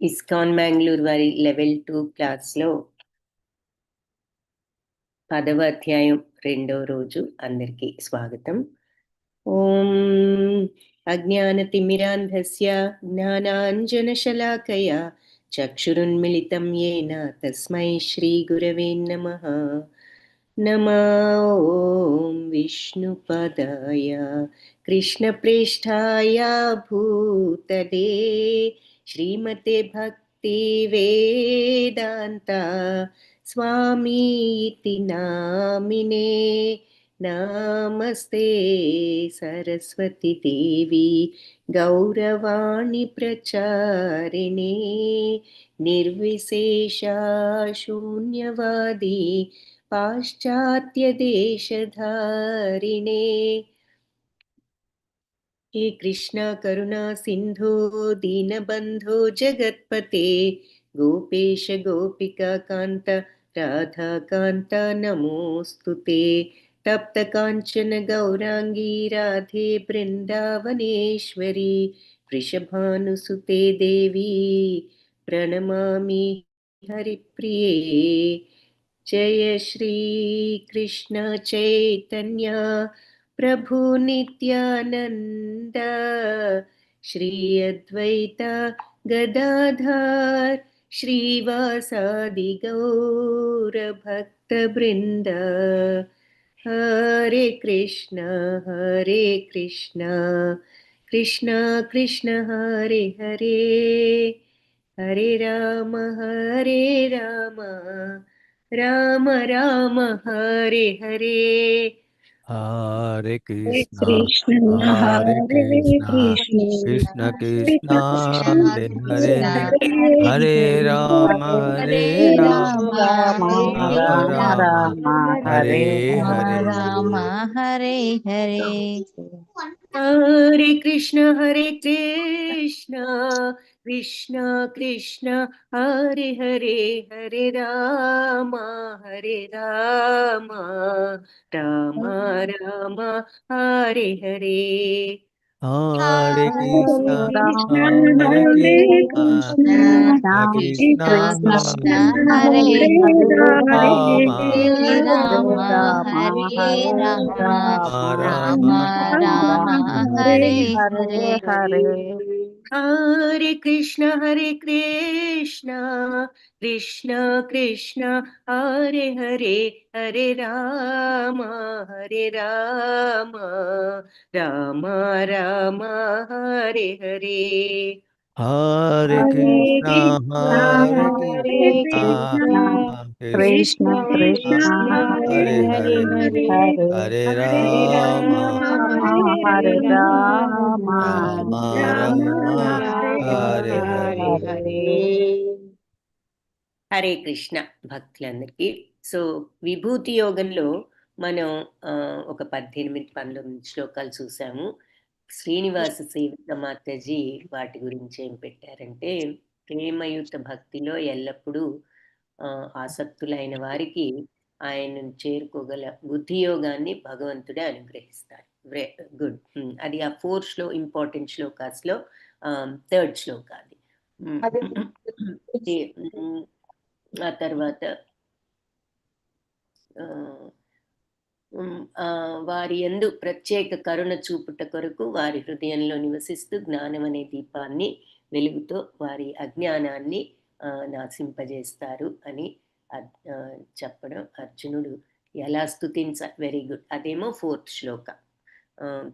ISKCON Mangalore వారి level 2 క్లాస్లో 10వ అధ్యాయం 2వ రోజు అందరికీ స్వాగతం. ఓం అజ్ఞానతిమిరాంధస్య జ్ఞానాంజనశలాకయా చక్షురున్మిళితం యేన తస్మై శ్రీగురవే నమః. ఓం విష్ణుపదాయ కృష్ణప్రేష్ఠాయ భూతలే శ్రీమతే భక్తి వేదాంత స్వామీతి నామినే. నమస్తే సరస్వతి దేవి గౌరవాణి ప్రచారిణే నిర్విశేష శూన్యవాది పాశ్చాత్య దేశధారిణే. हे कृष्णा करुणा सिंधु दीनबंधो जगत्पते गोपेश गोपिका कांत राधा कांत नमोस्तुते. तप्त कांचन गौरांगी राधे वृंदावनेश्वरी वृषभानुसुते देवी प्रणमामि हरिप्रिये. जय श्री कृष्ण चैतन्य प्रभु नित्यानंद श्री अद्वैता गदाधर श्रीवासादि गौर भक्त वृंद. हरे Krishna Krishna Krishna Hare Hare Hare Ram Ram Ram Hare Hare. Hare Krishna, Krishna Hare Krishna, Krishna Krishna Krishna, Hare Hare, Hare Rama, Hare Rama, Rama Rama, Hare Hare. Rama Hare Hare. Hare Krishna Krishna Krishna Hare Hare, Hare Rama Rama Rama Hare Hare. Hare Krishna, Krishna, Hare Krishna, Krishna Krishna Krishna Krishna, Hare Rama Hare Rama Hare Rama Rama Rama Hare Hare. Hare Krishna Krishna Krishna Hare Hare, Hare Rama Rama Rama Hare Hare. Hare Krishna, Hare Krishna, Krishna Krishna Hare Hare, Hare Rama, Hare Rama Rama Rama, Hare Hare. Hare Krishna భక్తులందరికీ. So విభూతి యోగంలో మనం ఒక 18-19 శ్లోకాలు చూసాము. శ్రీనివాస సేవిత మాతాజీ వాటి గురించి ఏం పెట్టారంటే, ప్రేమయుత భక్తిలో ఎల్లప్పుడూ ఆసక్తులైన వారికి ఆయనను చేరుకోగల బుద్ధి యోగాన్ని భగవంతుడే అనుగ్రహిస్తారు. గుడ్. అది ఆ 4 ఇంపార్టెంట్ శ్లోకాస్లో 3rd శ్లోక అది. ఆ తర్వాత వారి యందు ప్రత్యేక కరుణ చూపుట కొరకు వారి హృదయంలో నివసిస్తూ జ్ఞానం అనే దీపాన్ని వెలుగుతో వారి అజ్ఞానాన్ని నాశింపజేస్తారు అని చెప్పడం. అర్జునుడు ఎలా వెరీ గుడ్. అదేమో 4th శ్లోక.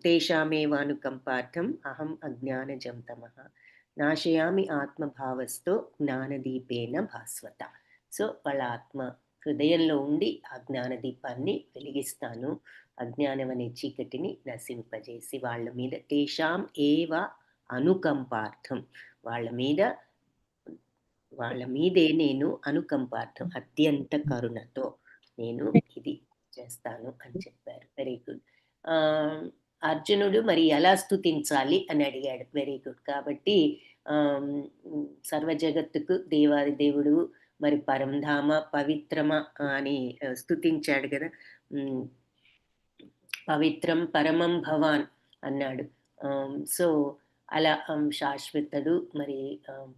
తేషామేవానుకంపార్థం అహం అజ్ఞానజం తమః నాశయామి ఆత్మభావస్తో జ్ఞానదీపేన భాస్వత. సో వాళ్ళ ఆత్మ హృదయంలో ఉండి ఆ జ్ఞానదీపాన్ని వెలిగిస్తాను, అజ్ఞానం అనే చీకటిని నశింపజేసి వాళ్ళ మీద తేషాం ఏవ అనుకంపార్థం, వాళ్ళ మీదే నేను అనుకంపార్థం అత్యంత కరుణతో నేను ఇది చేస్తాను అని చెప్పారు. Very good. అర్జునుడు మరి ఎలా స్తుతించాలి అని అడిగాడు. Very good. కాబట్టి సర్వ జగత్తుకు దేవాది దేవుడు మరి పరంధామ పవిత్రమ అని స్తుతించాడు కదా. పవిత్రం పరమం భవాన్ అన్నాడు. సో అలా శాశ్వతుడు, మరి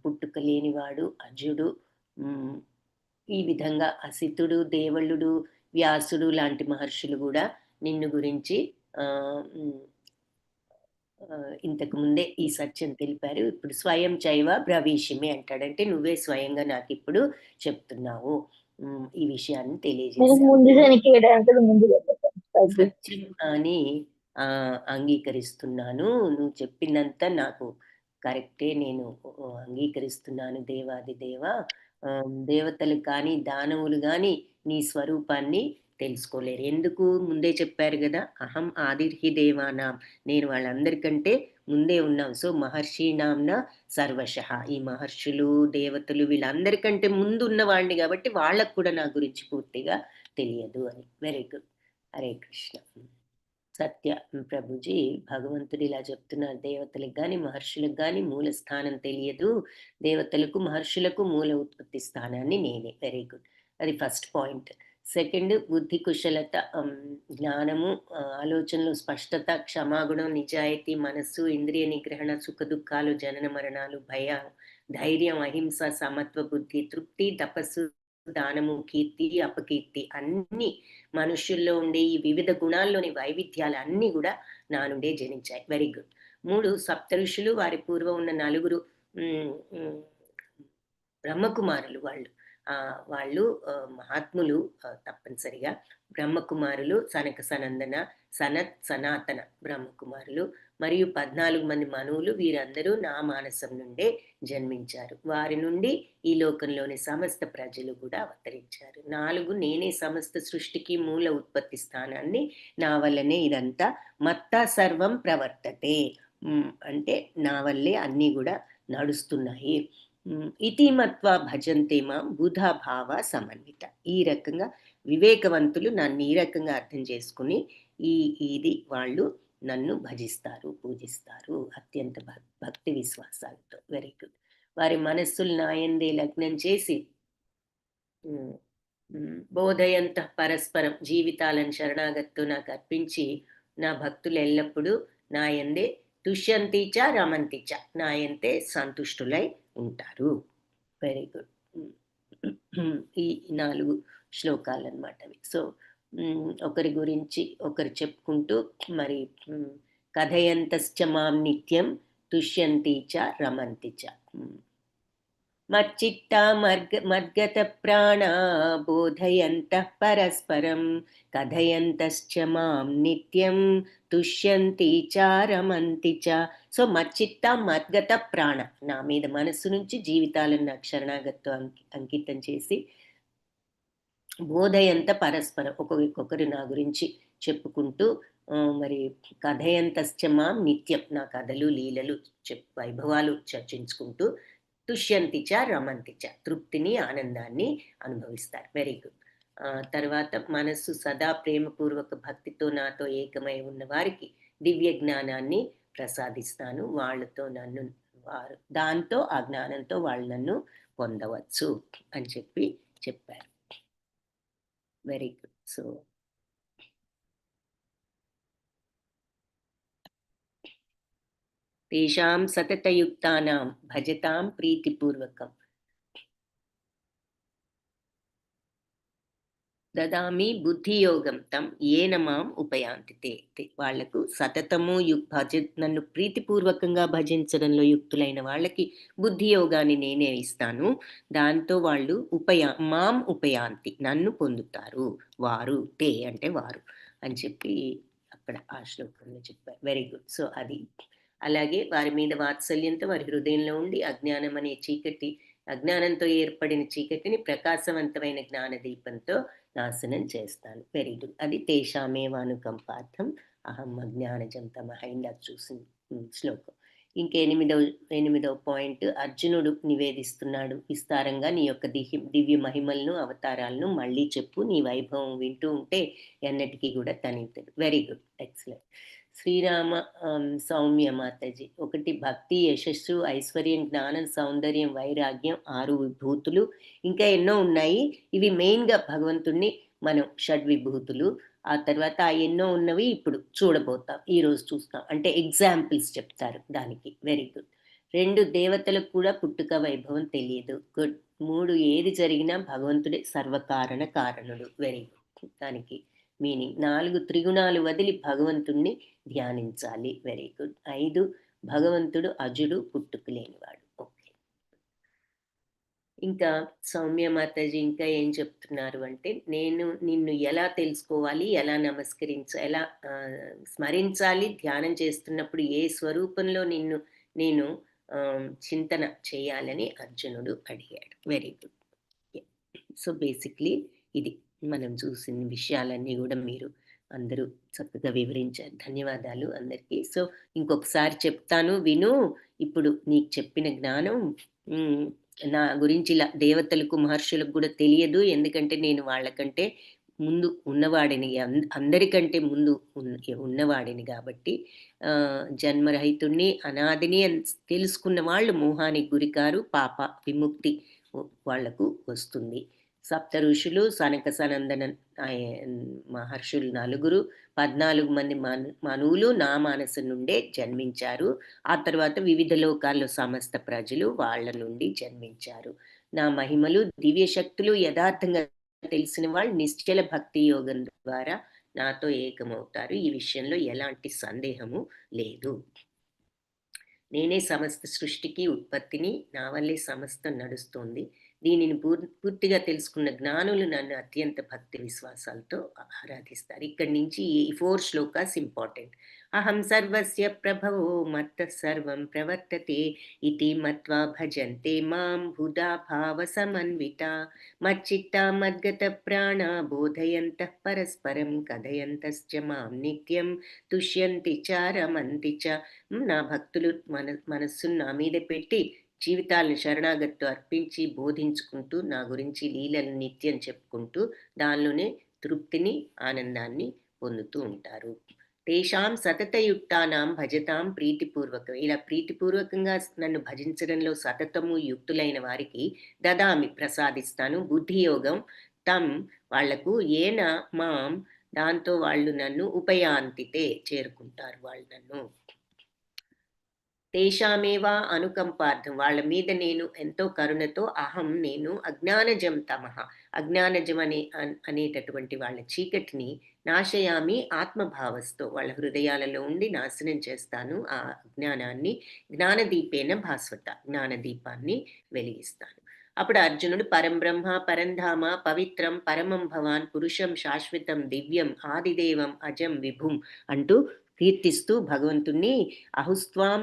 పుట్టుక లేనివాడు, అజుడు, ఈ విధంగా అసితుడు, దేవళ్ళుడు, వ్యాసుడు లాంటి మహర్షులు కూడా నిన్ను గురించి ఇంతకు ముందే ఈ సత్యం తెలిపారు. ఇప్పుడు స్వయం చైవ బ్రవీషిమి అంటాడంటే నువ్వే స్వయంగా నాకు ఇప్పుడు చెప్తున్నావు ఈ విషయాన్ని తెలియజేశావు. సత్యం అని అంగీకరిస్తున్నాను. నువ్వు చెప్పినంత నాకు కరెక్టే, నేను అంగీకరిస్తున్నాను దేవాది దేవ. దేవతలు కానీ దానవులు కానీ నీ స్వరూపాన్ని తెలుసుకోలేరు. ఎందుకు? ముందే చెప్పారు కదా, అహం ఆదిర్హి దేవానాం, నేను వాళ్ళందరికంటే ముందే ఉన్నాం. సో మహర్షి నాంన సర్వశః, ఈ మహర్షులు దేవతలు వీళ్ళందరికంటే ముందు ఉన్నవాడిని కాబట్టి వాళ్ళకు కూడా నా గురించి పూర్తిగా తెలియదు అని. Very good. హరే కృష్ణ. సత్య ప్రభుజీ, భగవంతుడు ఇలా చెప్తున్నారు, దేవతలకు కానీ మహర్షులకు కానీ మూల స్థానం తెలియదు, దేవతలకు మహర్షులకు మూల ఉత్పత్తి స్థానాన్ని నేనే. Very good. అది ఫస్ట్ పాయింట్. సెకండ్, బుద్ధి కుశలత, జ్ఞానము, ఆలోచనలు స్పష్టత, క్షమాగుణం, నిజాయితీ, మనస్సు, ఇంద్రియ నిగ్రహణ, సుఖ దుఃఖాలు, జనన మరణాలు, భయం, ధైర్యం, అహింస, సమత్వ బుద్ధి, తృప్తి, తపస్సు, దానము, కీర్తి, అపకీర్తి, అన్ని మనుష్యుల్లో ఉండే ఈ వివిధ గుణాల్లోని వైవిధ్యాలు అన్నీ కూడా నా నుండే జనించాయి. Very good. 3, సప్త ఋషులు, వారి పూర్వం ఉన్న 4 బ్రహ్మకుమారులు, వాళ్ళు మహాత్ములు, తప్పనిసరిగా బ్రహ్మకుమారులు, సనక సనందన, సనత్, సనాతన బ్రహ్మకుమారులు, మరియు 14 మంది మనువులు, వీరందరూ నా మానసం నుండే జన్మించారు. వారి నుండి ఈ లోకంలోని సమస్త ప్రజలు కూడా అవతరించారు. 4, నేనే సమస్త సృష్టికి మూల ఉత్పత్తి స్థానాన్ని, నా వల్లనే ఇదంతా. మత్తా సర్వం ప్రవర్తతే, అంటే నా వల్లే అన్నీ కూడా నడుస్తున్నాయి. ఇతిమత్వా భజంతే మాం బుధా భావ సమన్విత. ఈ రకంగా వివేకవంతులు నన్ను ఈ రకంగా అర్థం చేసుకుని ఇది వాళ్ళు నన్ను భజిస్తారు, పూజిస్తారు అత్యంత భక్తి విశ్వాసాలతో. Very good. వారి మనస్సులు నాయందే లగ్నం చేసి బోధయంత పరస్పరం, జీవితాలను శరణాగతితో నాకు అర్పించి నా భక్తులు ఎల్లప్పుడూ నాయందే తుష్యంతిచ రమంతిచ, నాయంతే సంతుష్టులై ఉంటారు. Very good. ఈ 4 శ్లోకాలు అన్నమాట అవి. సో ఒకరి గురించి ఒకరు చెప్పుకుంటూ, మరి కథయంతశ్చ మాం నిత్యం తుష్యంతి చ రమంతి చ, మచ్చిత్తా మద్గత ప్రాణ బోధయంతః పరస్పరం కథయంతశ్చ మాం నిత్యం తుష్యంతి చ రమంతి చ. సో మచ్చిత్త మద్గత ప్రాణ, నా మీద మనస్సు నుంచి జీవితాలను నాకు శరణాగతితో అంకితం చేసి, బోధయంత పరస్పరం, ఒక్కొక్కరు నా గురించి చెప్పుకుంటూ, మరి కథయంతశ్చ మాం నిత్యం, నా కథలు లీలలు వైభవాలు చర్చించుకుంటూ, తుష్యంతి చ రమంతి చ, తృప్తిని ఆనందాన్ని అనుభవిస్తారు. Very good. తర్వాత మనస్సు సదా ప్రేమపూర్వక భక్తితో నాతో ఏకమై ఉన్న వారికి దివ్య జ్ఞానాన్ని ప్రసాదిస్తాను. వాళ్ళతో దాంతో ఆ జ్ఞానంతో వాళ్ళు నన్ను పొందవచ్చు అని చెప్పారు. Very good. సో తేషాం సతతయుక్తానాం భజతాం ప్రీతిపూర్వకం దదామి బుద్ధియోగం తం ఏన మాం ఉపయాంతి. వాళ్లకు సతతము నన్ను ప్రీతిపూర్వకంగా భజించడంలో యుక్తులైన వాళ్ళకి బుద్ధియోగాన్ని నేనే ఇస్తాను. దాంతో వాళ్ళు మాం ఉపయాంతి, నన్ను పొందుతారు. వారు, తే అంటే వారు అని చెప్పి అక్కడ ఆ శ్లోకంలో చెప్పారు. Very good. సో అది అలాగే వారి మీద వాత్సల్యంతో వారి హృదయంలో ఉండి అజ్ఞానంతో ఏర్పడిన చీకటిని ప్రకాశవంతమైన జ్ఞాన దీపంతో నాశనం చేస్తాను. Very good. అది తేషామేవానుకంపార్థం అహం అజ్ఞానజం తమః, ఇందాక చూసిన శ్లోకం. ఇంక 8వ పాయింట్, అర్జునుడు నివేదిస్తున్నాడు విస్తారంగా, నీ యొక్క దివ్య మహిమలను అవతారాలను మళ్ళీ చెప్పు, నీ వైభవం వింటూ ఉంటే ఎన్నటికీ కూడా తనితడు. Very good, excellent. Srirama Soumya Mataji, 1 భక్తి, యశస్సు, ఐశ్వర్యం, జ్ఞానం, సౌందర్యం, వైరాగ్యం, 6 విభూతులు, ఇంకా ఎన్నో ఉన్నాయి. ఇవి మెయిన్గా భగవంతుణ్ణి మనం షడ్విభూతులు, ఆ తర్వాత ఆ ఎన్నో ఉన్నవి ఇప్పుడు చూడబోతాం. ఈరోజు చూస్తాం. అంటే ఎగ్జాంపుల్స్ చెప్తారు దానికి. Very good. 2 దేవతలకు కూడా పుట్టుక వైభవం తెలియదు. గుడ్. 3 ఏది జరిగినా భగవంతుడే సర్వకారణ కారణుడు. Very good. దానికి మీనింగ్. 4 త్రిగుణాలు వదిలి భగవంతుణ్ణి ధ్యానించాలి. Very good. 5 భగవంతుడు అజుడు, పుట్టుక లేనివాడు. ఓకే. ఇంకా సౌమ్య మాతాజీ ఇంకా ఏం చెప్తున్నారు అంటే, నేను నిన్ను ఎలా తెలుసుకోవాలి, ఎలా ఎలా స్మరించాలి, ధ్యానం చేస్తున్నప్పుడు ఏ స్వరూపంలో నిన్ను నేను చింతన చేయాలని అర్జునుడు అడిగాడు. Very good. సో బేసిక్లీ ఇది మనం చూసిన విషయాలన్నీ కూడా మీరు అందరూ చక్కగా వివరించారు. ధన్యవాదాలు అందరికీ. సో ఇంకొకసారి చెప్తాను విను. ఇప్పుడు నీకు చెప్పిన జ్ఞానం నా గురించి ఇలా దేవతలకు మహర్షులకు కూడా తెలియదు. ఎందుకంటే నేను వాళ్ళకంటే ముందు ఉన్నవాడిని, అందరికంటే ముందు ఉన్నవాడిని కాబట్టి జన్మరహితుణ్ణి, అనాదిని అని తెలుసుకున్న వాళ్ళు మోహానికి గురికారు. పాప విముక్తి వాళ్లకు వస్తుంది. సప్త ఋషులు, సనక సనందన మహర్షులు 4, 14 మంది మనువులు నా మానసు నుండే జన్మించారు. ఆ తర్వాత వివిధ లోకాల్లో సమస్త ప్రజలు వాళ్ళ నుండి జన్మించారు. నా మహిమలు, దివ్య శక్తులు యథార్థంగా తెలిసిన వాళ్ళు నిశ్చల భక్తి యోగం ద్వారా నాతో ఏకమవుతారు. ఈ విషయంలో ఎలాంటి సందేహము లేదు. నేనే సమస్త సృష్టికి ఉత్పత్తిని, నా వల్లే సమస్తం నడుస్తోంది. దీనిని పూర్తిగా తెలుసుకున్న జ్ఞానులు నన్ను అత్యంత భక్తి విశ్వాసాలతో ఆరాధిస్తారు. ఇక్కడి నుంచి ఈ 4 శ్లోకాస్ ఇంపార్టెంట్. అహం సర్వస్య ప్రభవో మత్త సర్వం ప్రవర్తతే ఇతి మత్వా భజంతే మాం బుధా భావ సమన్విత మచ్చిత్త మద్గత ప్రాణ బోధయంతః పరస్పరం కథయంతశ్చ మాం నిత్యం తుష్యంతి చ రమంతి చ. నా భక్తులు మనస్సును నా మీద పెట్టి జీవితాలను శరణాగతితో అర్పించి బోధించుకుంటూ నా గురించి లీలలు నిత్యం చెప్పుకుంటూ దానిలోనే తృప్తిని, ఆనందాన్ని పొందుతూ ఉంటారు. తేషాం సతతయుక్తానాం భజతాం ప్రీతిపూర్వకం. ఇలా ప్రీతిపూర్వకంగా నన్ను భజించడంలో సతతము యుక్తులైన వారికి దదామి ప్రసాదిస్తాను బుద్ధియోగం తం వాళ్లకు ఏన మాం దాంతో వాళ్ళు నన్ను ఉపయాంతితే చేరుకుంటారు. వాళ్ళు నన్ను తేషామేవా అనుకంపార్థం వాళ్ళ మీద నేను ఎంతో కరుణతో అహం నేను అజ్ఞానజం తమః అజ్ఞానజం అనేటటువంటి వాళ్ళ చీకటిని నాశయామి ఆత్మభావస్తో వాళ్ళ హృదయాలలో ఉండి నాశనం చేస్తాను. ఆ అజ్ఞానాన్ని జ్ఞానదీపేన భాస్వత జ్ఞానదీపాన్ని వెలిగిస్తాను. అప్పుడు అర్జునుడు పరంబ్రహ్మ పరంధామ పవిత్రం పరమం భవాన్ పురుషం శాశ్వతం దివ్యం ఆదిదేవం అజం విభుం అంటూ కీర్తిస్తూ భగవంతుణ్ణి అహుస్వాం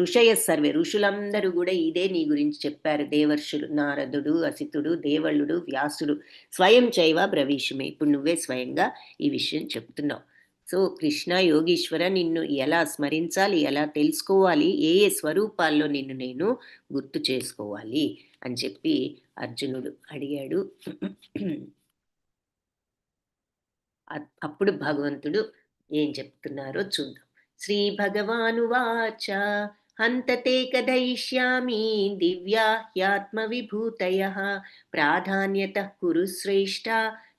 ఋషయ సర్వే ఋషులందరూ కూడా ఇదే నీ గురించి చెప్పారు. దేవర్షులు నారదుడు, అసితుడు, దేవళ్ళుడు, వ్యాసుడు స్వయం చైవ బ్రవీషుమే. ఇప్పుడు నువ్వే స్వయంగా ఈ విషయం చెప్తున్నావు. సో కృష్ణ యోగీశ్వర నిన్ను ఎలా స్మరించాలి, ఎలా తెలుసుకోవాలి, ఏ ఏ స్వరూపాల్లో నిన్ను నేను గుర్తు చేసుకోవాలి అని చెప్పి అర్జునుడు అడిగాడు. అప్పుడు భగవంతుడు ఏం చెప్తున్నారో చూద్దాం. శ్రీ భగవానువాచ హంతతే కథయిష్యామి దివ్యా హ్యాత్మ విభూతయః ప్రాధాన్యతః కురు శ్రేష్ఠ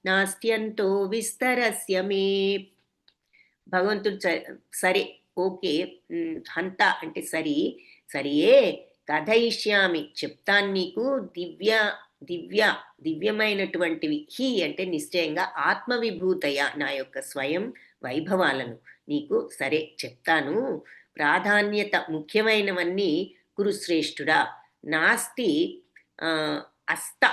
నాస్త్యంతో విస్తరస్య మే. భగవంతుడు సరే ఓకే హంత అంటే సరియే కథయిష్యామి చెప్తాను నీకు దివ్యమైనటువంటివి హి అంటే నిశ్చయంగా ఆత్మవిభూతయ నా యొక్క స్వయం వైభవాలను నీకు సరే చెప్తాను. ప్రాధాన్యత ముఖ్యమైనవన్నీ కురుశ్రేష్ఠుడా నాస్తి అస్త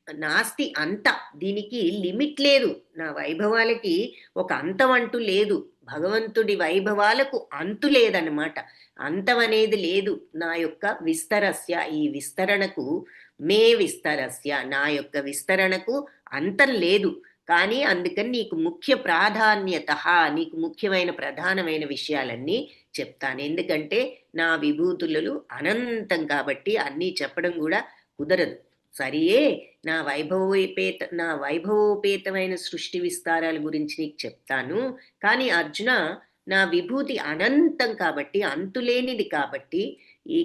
నాస్తి అంత దీనికి లిమిట్ లేదు. నా వైభవాలకి ఒక అంతం అంటూ లేదు. భగవంతుడి వైభవాలకు అంతు లేదన్నమాట. అంతం అనేది లేదు. నా యొక్క విస్తరస్య ఈ విస్తరణకు మే విస్తరస్య నా యొక్క విస్తరణకు అంతం లేదు. కానీ అందుకని నీకు ముఖ్య ప్రాధాన్యత నీకు ముఖ్యమైన ప్రధానమైన విషయాలన్నీ చెప్తాను. ఎందుకంటే నా విభూతులు అనంతం కాబట్టి అన్నీ చెప్పడం కూడా కుదరదు. సరియే నా వైభవోపేతమైన సృష్టి విస్తారాల గురించి నీకు చెప్తాను. కానీ అర్జున నా విభూతి అనంతం కాబట్టి అంతులేనిది కాబట్టి ఈ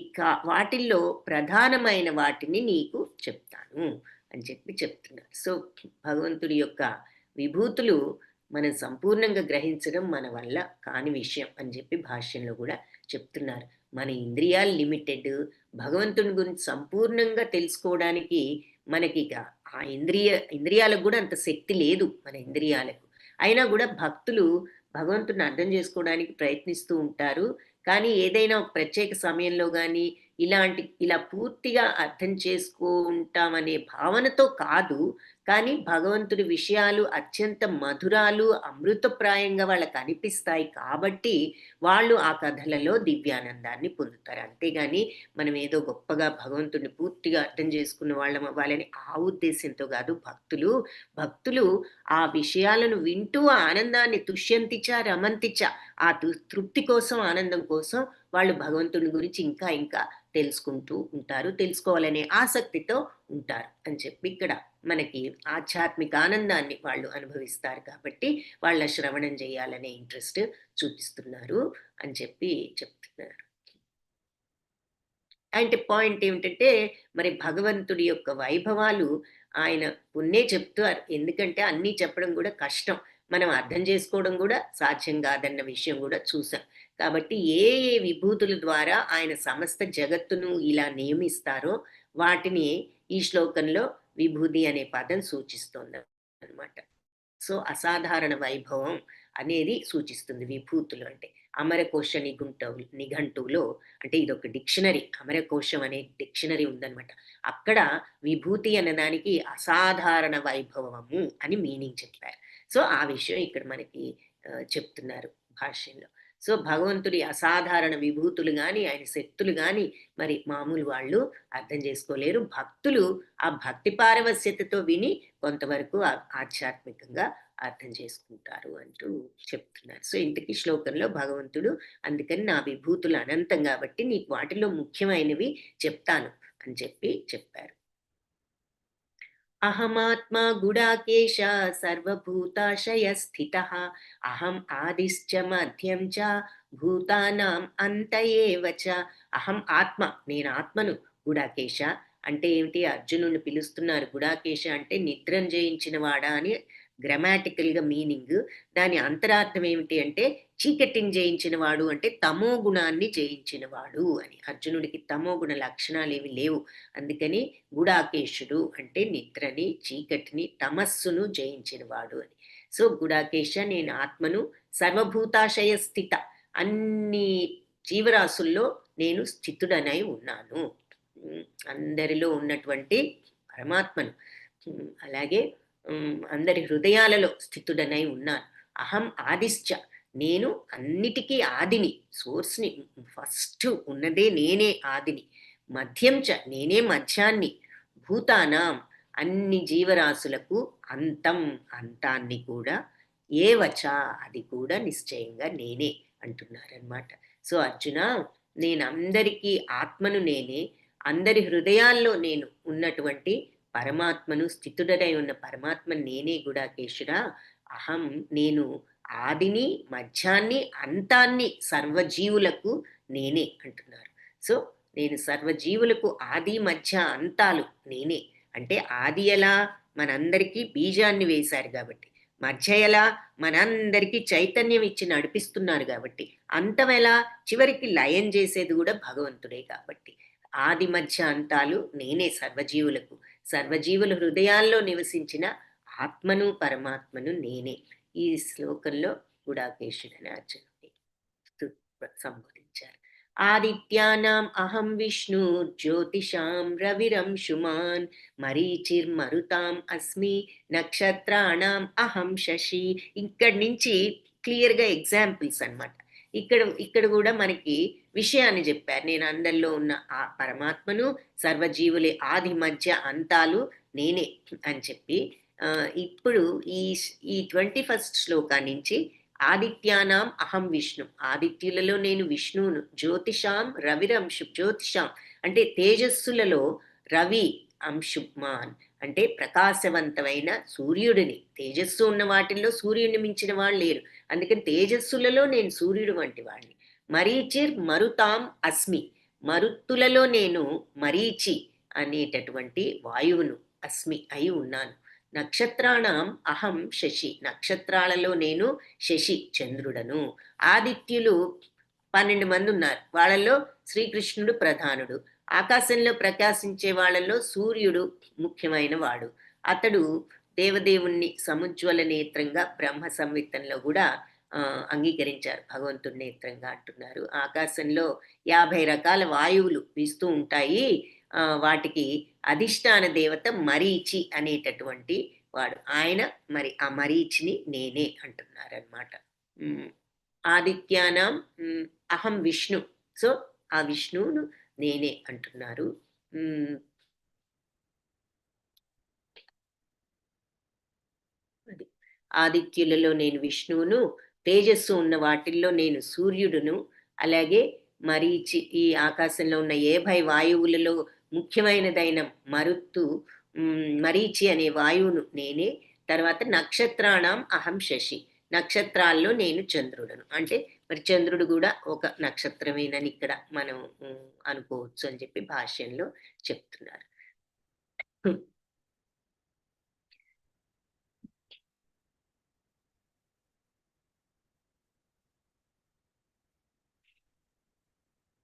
వాటిల్లో ప్రధానమైన వాటిని నీకు చెప్తాను అని చెప్పి చెప్తున్నారు. సో భగవంతుడి యొక్క విభూతులు మనం సంపూర్ణంగా గ్రహించడం మన వల్ల కాని విషయం అని చెప్పి భాష్యంలో కూడా చెప్తున్నారు. మన ఇంద్రియాలు లిమిటెడ్. భగవంతుని గురించి సంపూర్ణంగా తెలుసుకోవడానికి మనకిక ఆ ఇంద్రియాలకు కూడా అంత శక్తి లేదు మన ఇంద్రియాలకు. అయినా కూడా భక్తులు భగవంతుడిని అర్థం చేసుకోవడానికి ప్రయత్నిస్తూ ఉంటారు. కానీ ఏదైనా ఒక ప్రత్యేక సమయంలో గానీ, ఇలా పూర్తిగా అర్థం చేసుకుంటామనే భావనతో కాదు. కానీ భగవంతుడి విషయాలు అత్యంత మధురాలు, అమృతప్రాయంగా వాళ్ళకనిపిస్తాయి కాబట్టి, వాళ్ళు ఆ కథలలో దివ్యానందాన్ని పొందుతారు. అంతేగాని మనం ఏదో గొప్పగా భగవంతుడిని పూర్తిగా అర్థం చేసుకున్న వాళ్ళని ఆ ఉద్దేశ్యంతో కాదు భక్తులు ఆ విషయాలను వింటూ ఆ ఆనందాన్ని తుష్యంతిచ, రమంతిచ ఆ తృప్తి కోసం, ఆనందం కోసం వాళ్ళు భగవంతుని గురించి ఇంకా ఇంకా తెలుసుకుంటూ ఉంటారు. తెలుసుకోవాలనే ఆసక్తితో ఉంటారు అని చెప్పి ఇక్కడ మనకి ఆధ్యాత్మిక ఆనందాన్ని వాళ్ళు అనుభవిస్తారు కాబట్టి వాళ్ళ శ్రవణం చేయాలనే ఇంట్రెస్ట్ చూపిస్తున్నారు అని చెప్పి చెప్తున్నారు. అంటే పాయింట్ ఏమిటంటే మరి భగవంతుడి యొక్క వైభవాలు ఆయన కొన్నే చెప్తారు. ఎందుకంటే అన్నీ చెప్పడం కూడా కష్టం. మనం అర్థం చేసుకోవడం కూడా సాధ్యం కాదన్న విషయం కూడా చూసాం. కాబట్టి ఏ ఏ విభూతుల ద్వారా ఆయన సమస్త జగత్తును ఇలా నియమిస్తారో వాటిని ఈ శ్లోకంలో విభూది అనే పదం సూచిస్తోంది అన్నమాట. సో అసాధారణ వైభవం అనేది సూచిస్తుంది విభూతులు అంటే. అమరకోశ నిఘంటువులో అంటే ఇదొక డిక్షనరీ, అమరకోశం అనే డిక్షనరీ ఉందన్నమాట. అక్కడ విభూతి అన్నదానికి అసాధారణ వైభవము అని మీనింగ్ చెప్పారు. సో ఆ విషయం ఇక్కడ మనకి చెప్తున్నారు భాష్యంలో. సో భగవంతుడి అసాధారణ విభూతులు గాని, ఆయన శక్తులు గాని మరి మామూలు వాళ్ళు అర్థం చేసుకోలేరు. భక్తులు ఆ భక్తి పారవస్యతతో విని కొంతవరకు ఆధ్యాత్మికంగా అర్థం చేసుకుంటారు అంటూ చెప్తున్నారు. సో ఇంతకీ శ్లోకంలో భగవంతుడు అందుకని నా విభూతులు అనంతం కాబట్టి నీకు వాటిలో ముఖ్యమైనవి చెప్తాను అని చెప్పారు. అహమాత్మా గుడాకేశ సర్వభూతాశయ స్థితః అహం ఆదిశ్చ మధ్యం చ భూతానాం అంత ఏవ చ. అహం ఆత్మ, నేను ఆత్మను. గుడాకేశ అంటే ఏమిటి? అర్జునుడిని పిలుస్తున్నారు. గుడాకేశ అంటే నిద్రను జయించిన వాడా అని గ్రామాటికల్గా మీనింగ్. దాని అంతరార్థం ఏమిటి అంటే చీకటిని జయించిన వాడు అంటే తమో గుణాన్ని జయించిన వాడు అని. అర్జునుడికి తమో గుణ లక్షణాలు ఏవి లేవు. అందుకని గుడాకేశుడు అంటే నిద్రని, చీకటిని, తమస్సును జయించిన వాడు అని. సో గుడాకేశ నేను ఆత్మను, సర్వభూతాశయ స్థిత, అన్ని జీవరాశుల్లో నేను స్థితుడనై ఉన్నాను. అందరిలో ఉన్నటువంటి పరమాత్మను. అలాగే అందరి హృదయాలలో స్థితుడనై ఉన్నాను. అహం ఆదిశ్చ, నేను అన్నిటికీ ఆదిని, సోర్స్ని, ఫస్ట్ ఉన్నదే నేనే ఆదిని. మధ్యం చ, నేనే మధ్యాన్ని. భూతానాం, అన్ని జీవరాశులకు అంతం, అంతాన్ని కూడా. ఏవచ, అది కూడా నిశ్చయంగా నేనే అంటున్నారనమాట. సో అర్జున, నేను అందరికీ ఆత్మను నేనే, అందరి హృదయాల్లో నేను ఉన్నటువంటి పరమాత్మను, స్థితుడనై ఉన్న పరమాత్మను నేనే గుడాకేశుడా. అహం, నేను ఆదిని, మధ్యాన్ని, అంతాన్ని సర్వజీవులకు నేనే అంటున్నారు. సో నేను సర్వజీవులకు ఆది, మధ్య, అంతాలు నేనే. అంటే ఆది ఎలా? మనందరికీ బీజాన్ని వేశారు కాబట్టి. మధ్య ఎలా? మనందరికీ చైతన్యం ఇచ్చి నడిపిస్తున్నారు కాబట్టి. అంతం ఎలా? చివరికి లయం చేసేది కూడా భగవంతుడే కాబట్టి. ఆది, మధ్య, అంతాలు నేనే సర్వజీవులకు. సర్వజీవుల హృదయాల్లో నివసించిన ఆత్మను, పరమాత్మను నేనే. ఈ శ్లోకంలో గుడాకేశుడని అర్జునుడిని సంబోధించారు. ఆదిత్యానాం అహం విష్ణు జ్యోతిషాం రవిరంశుమాన్ మరీచిర్మరుతాం అస్మి నక్షత్రాణం అహం శశి. ఇక్కడి నుంచి క్లియర్గా ఎగ్జాంపుల్స్ అన్నమాట. ఇక్కడ కూడా మనకి విషయాన్ని చెప్పారు. నేను అందరిలో ఉన్న ఆ పరమాత్మను, సర్వజీవులే ఆది, మధ్య, అంతాలు నేనే అని చెప్పి ఇప్పుడు ఈ 21st శ్లోకా నుంచి ఆదిత్యానాం అహం విష్ణు, ఆదిత్యులలో నేను విష్ణువును. జ్యోతిషాం రవిరంశు, జ్యోతిషాం అంటే తేజస్సులలో రవి అంశుమాన్ అంటే ప్రకాశవంతమైన సూర్యుడిని. తేజస్సు ఉన్న వాటిల్లో సూర్యుడిని మించిన వాళ్ళు లేరు. అందుకని తేజస్సులలో నేను సూర్యుడు వంటి వాడిని. మరీచిర్ మరుతాం అస్మి, మరుత్తులలో నేను మరీచి అనేటటువంటి వాయువును అస్మి అయి ఉన్నాను. నక్షత్రాణం అహం శశి, నక్షత్రాలలో నేను శశి చంద్రుడను. ఆదిత్యులు 12 మంది ఉన్నారు, వాళ్ళలో శ్రీకృష్ణుడు ప్రధానుడు. ఆకాశంలో ప్రకాశించే వాళ్ళలో సూర్యుడు ముఖ్యమైన వాడు. అతడు దేవదేవుణ్ణి సముజ్వల నేత్రంగా బ్రహ్మ సంహితంలో కూడా అంగీకరించారు, భగవంతుడి నేత్రంగా అంటున్నారు. ఆకాశంలో 50 రకాల వాయువులు వీస్తూ ఉంటాయి, వాటికి అధిష్టాన దేవత మరీచి అనేటటువంటి వాడు. ఆయన మరి ఆ మరీచిని నేనే అంటున్నారు అనమాట. ఆదిత్యానం అహం విష్ణు, సో ఆ విష్ణువును నేనే అంటున్నారు. ఆదిత్యులలో నేను విష్ణువును, తేజస్సు ఉన్న వాటిల్లో నేను సూర్యుడును, అలాగే మరీచి ఈ ఆకాశంలో ఉన్న 50 వాయువులలో ముఖ్యమైనదైన మరీచి అనే వాయువును నేనే. తర్వాత నక్షత్రాణం అహం శశి, నక్షత్రాల్లో నేను చంద్రుడను. అంటే మరి చంద్రుడు కూడా ఒక నక్షత్రమేనని ఇక్కడ మనం అనుకోవచ్చు అని చెప్పి భాష్యంలో చెప్తున్నారు.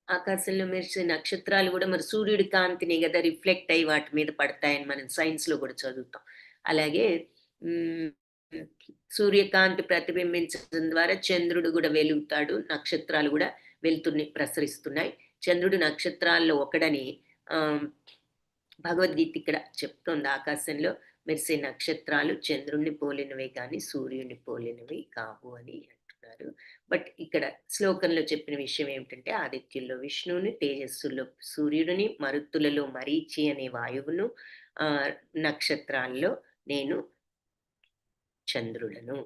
ఆకాశంలో మెరిసే నక్షత్రాలు కూడా మరి సూర్యుడి కాంతిని కదా రిఫ్లెక్ట్ అయ్యి వాటి మీద పడతాయని మనం సైన్స్ లో కూడా చదువుతాం. అలాగే సూర్యకాంతి ప్రతిబింబించడం ద్వారా చంద్రుడు కూడా వెలుగుతాడు, నక్షత్రాలు కూడా వెలుతుర్ని ప్రసరిస్తున్నాయి. చంద్రుడు నక్షత్రాల్లో ఒకడని భగవద్గీత ఇక్కడ చెప్తోంది. ఆకాశంలో మెరిసే నక్షత్రాలు చంద్రుణ్ణి పోలినవే కానీ సూర్యుడిని పోలినవి కావు అని అంటున్నారు. బట్ ఇక్కడ శ్లోకంలో చెప్పిన విషయం ఏమిటంటే ఆదిత్యుల్లో విష్ణువుని, తేజస్సుల్లో సూర్యుడిని, మరుత్తులలో మరీచి అనే వాయువును, నక్షత్రాల్లో నేను చంద్రుడను.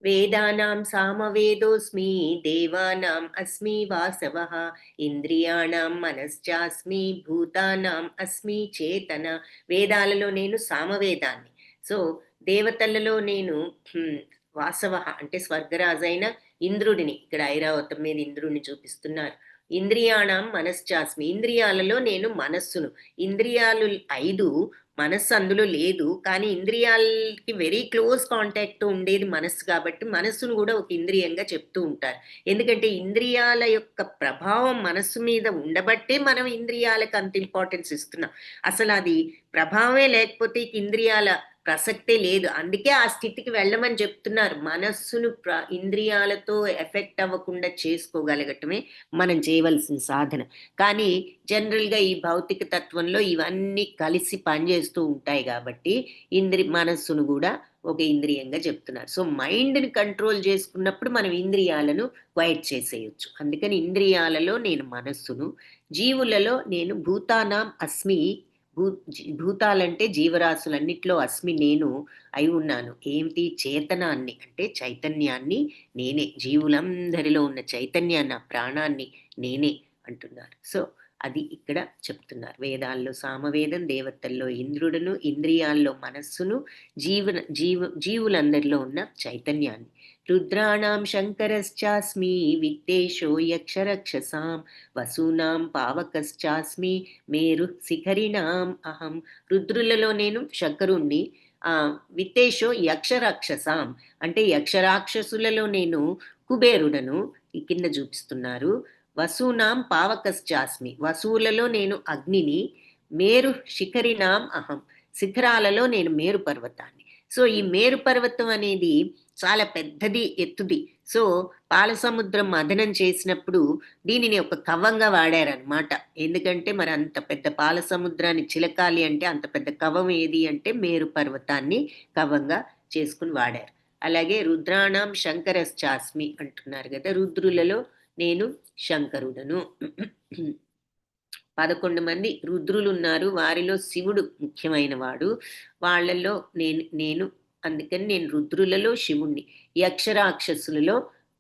వేదానాం సామవేదోస్మి దేవానాం అస్మి వాసవః ఇంద్రియాణం మనశ్చాస్మి భూతానాం అస్మి చేతన. వేదాలలో నేను సామవేదాన్ని, సో దేవతలలో నేను వాసవ అంటే స్వర్గరాజైన ఇంద్రుడిని, ఇక్కడ ఐరావతం మీద ఇంద్రుడిని చూపిస్తున్నారు. ఇంద్రియాణం మనశ్చాస్మి, ఇంద్రియాలలో నేను మనస్సును. ఇంద్రియాలు 5, మనస్సు అందులో లేదు, కానీ ఇంద్రియాలకి వెరీ క్లోజ్ కాంటాక్ట్ ఉండేది మనస్సు కాబట్టి మనస్సును కూడా ఒక ఇంద్రియంగా చెప్తూ ఉంటారు. ఎందుకంటే ఇంద్రియాల యొక్క ప్రభావం మనస్సు మీద ఉండబట్టే మనం ఇంద్రియాలకు అంత ఇంపార్టెన్స్ ఇస్తున్నాం. అసలు అది ప్రభావమే లేకపోతే ఇంద్రియాల ప్రసక్తే లేదు. అందుకే ఆ స్థితికి వెళ్ళమని చెప్తున్నారు. మనస్సును ఇంద్రియాలతో ఎఫెక్ట్ అవ్వకుండా చేసుకోగలగటమే మనం చేయవలసిన సాధన. కానీ జనరల్గా ఈ భౌతిక తత్వంలో ఇవన్నీ కలిసి పనిచేస్తూ ఉంటాయి కాబట్టి మనస్సును కూడా ఒక ఇంద్రియంగా చెప్తున్నారు. సో మైండ్ని కంట్రోల్ చేసుకున్నప్పుడు మనం ఇంద్రియాలను క్వైట్ చేసేయచ్చు. అందుకని ఇంద్రియాలలో నేను మనస్సును, జీవులలో నేను భూతానాం అస్మి, భూతాలంటే జీవరాశులన్నిట్లో అస్మి నేను అయి ఉన్నాను. ఏమిటి? చేతనాన్ని అంటే చైతన్యాన్ని నేనే, జీవులందరిలో ఉన్న చైతన్యాన్ని, ఆ ప్రాణాన్ని నేనే అంటున్నారు. సో అది ఇక్కడ చెప్తున్నారు. వేదాల్లో సామవేదం, దేవతల్లో ఇంద్రుడును, ఇంద్రియాల్లో మనస్సును, జీవులందరిలో ఉన్న చైతన్యాన్ని. రుద్రాణం శంకరశ్చాస్మి విత్తేషో యక్షరక్షసాం వసూనాం పావకశ్చాస్మి మేరు శిఖరిణాం అహం. రుద్రులలో నేను శంకరుణ్ణి, విత్తేషో యక్షరాక్షసాం అంటే యక్షరాక్షసులలో నేను కుబేరుడను, ఈ కింద చూపిస్తున్నారు. వసూనాం పావకశ్చాస్మి, వసువులలో నేను అగ్నిని, మేరు శిఖరిణాం అహం, శిఖరాలలో నేను మేరు పర్వతాన్ని. సో ఈ మేరు పర్వతం అనేది చాలా పెద్దది, ఎత్తుది. సో పాలసముద్రం మదనం చేసినప్పుడు దీనిని ఒక కవ్వంగా వాడారనమాట. ఎందుకంటే మరి అంత పెద్ద పాలసముద్రాన్ని చిలకాలి అంటే అంత పెద్ద కవం ఏది అంటే మేరు పర్వతాన్ని కవ్వంగా చేసుకుని వాడారు. అలాగే రుద్రాణం శంకరశ్చాస్మి అంటున్నారు కదా, రుద్రులలో నేను శంకరుడను. 11 మంది రుద్రులు ఉన్నారు, వారిలో శివుడు ముఖ్యమైన వాడు. వాళ్ళల్లో నేను అందుకని నేను రుద్రులలో శివుణ్ణి, యక్షరాక్షసులలో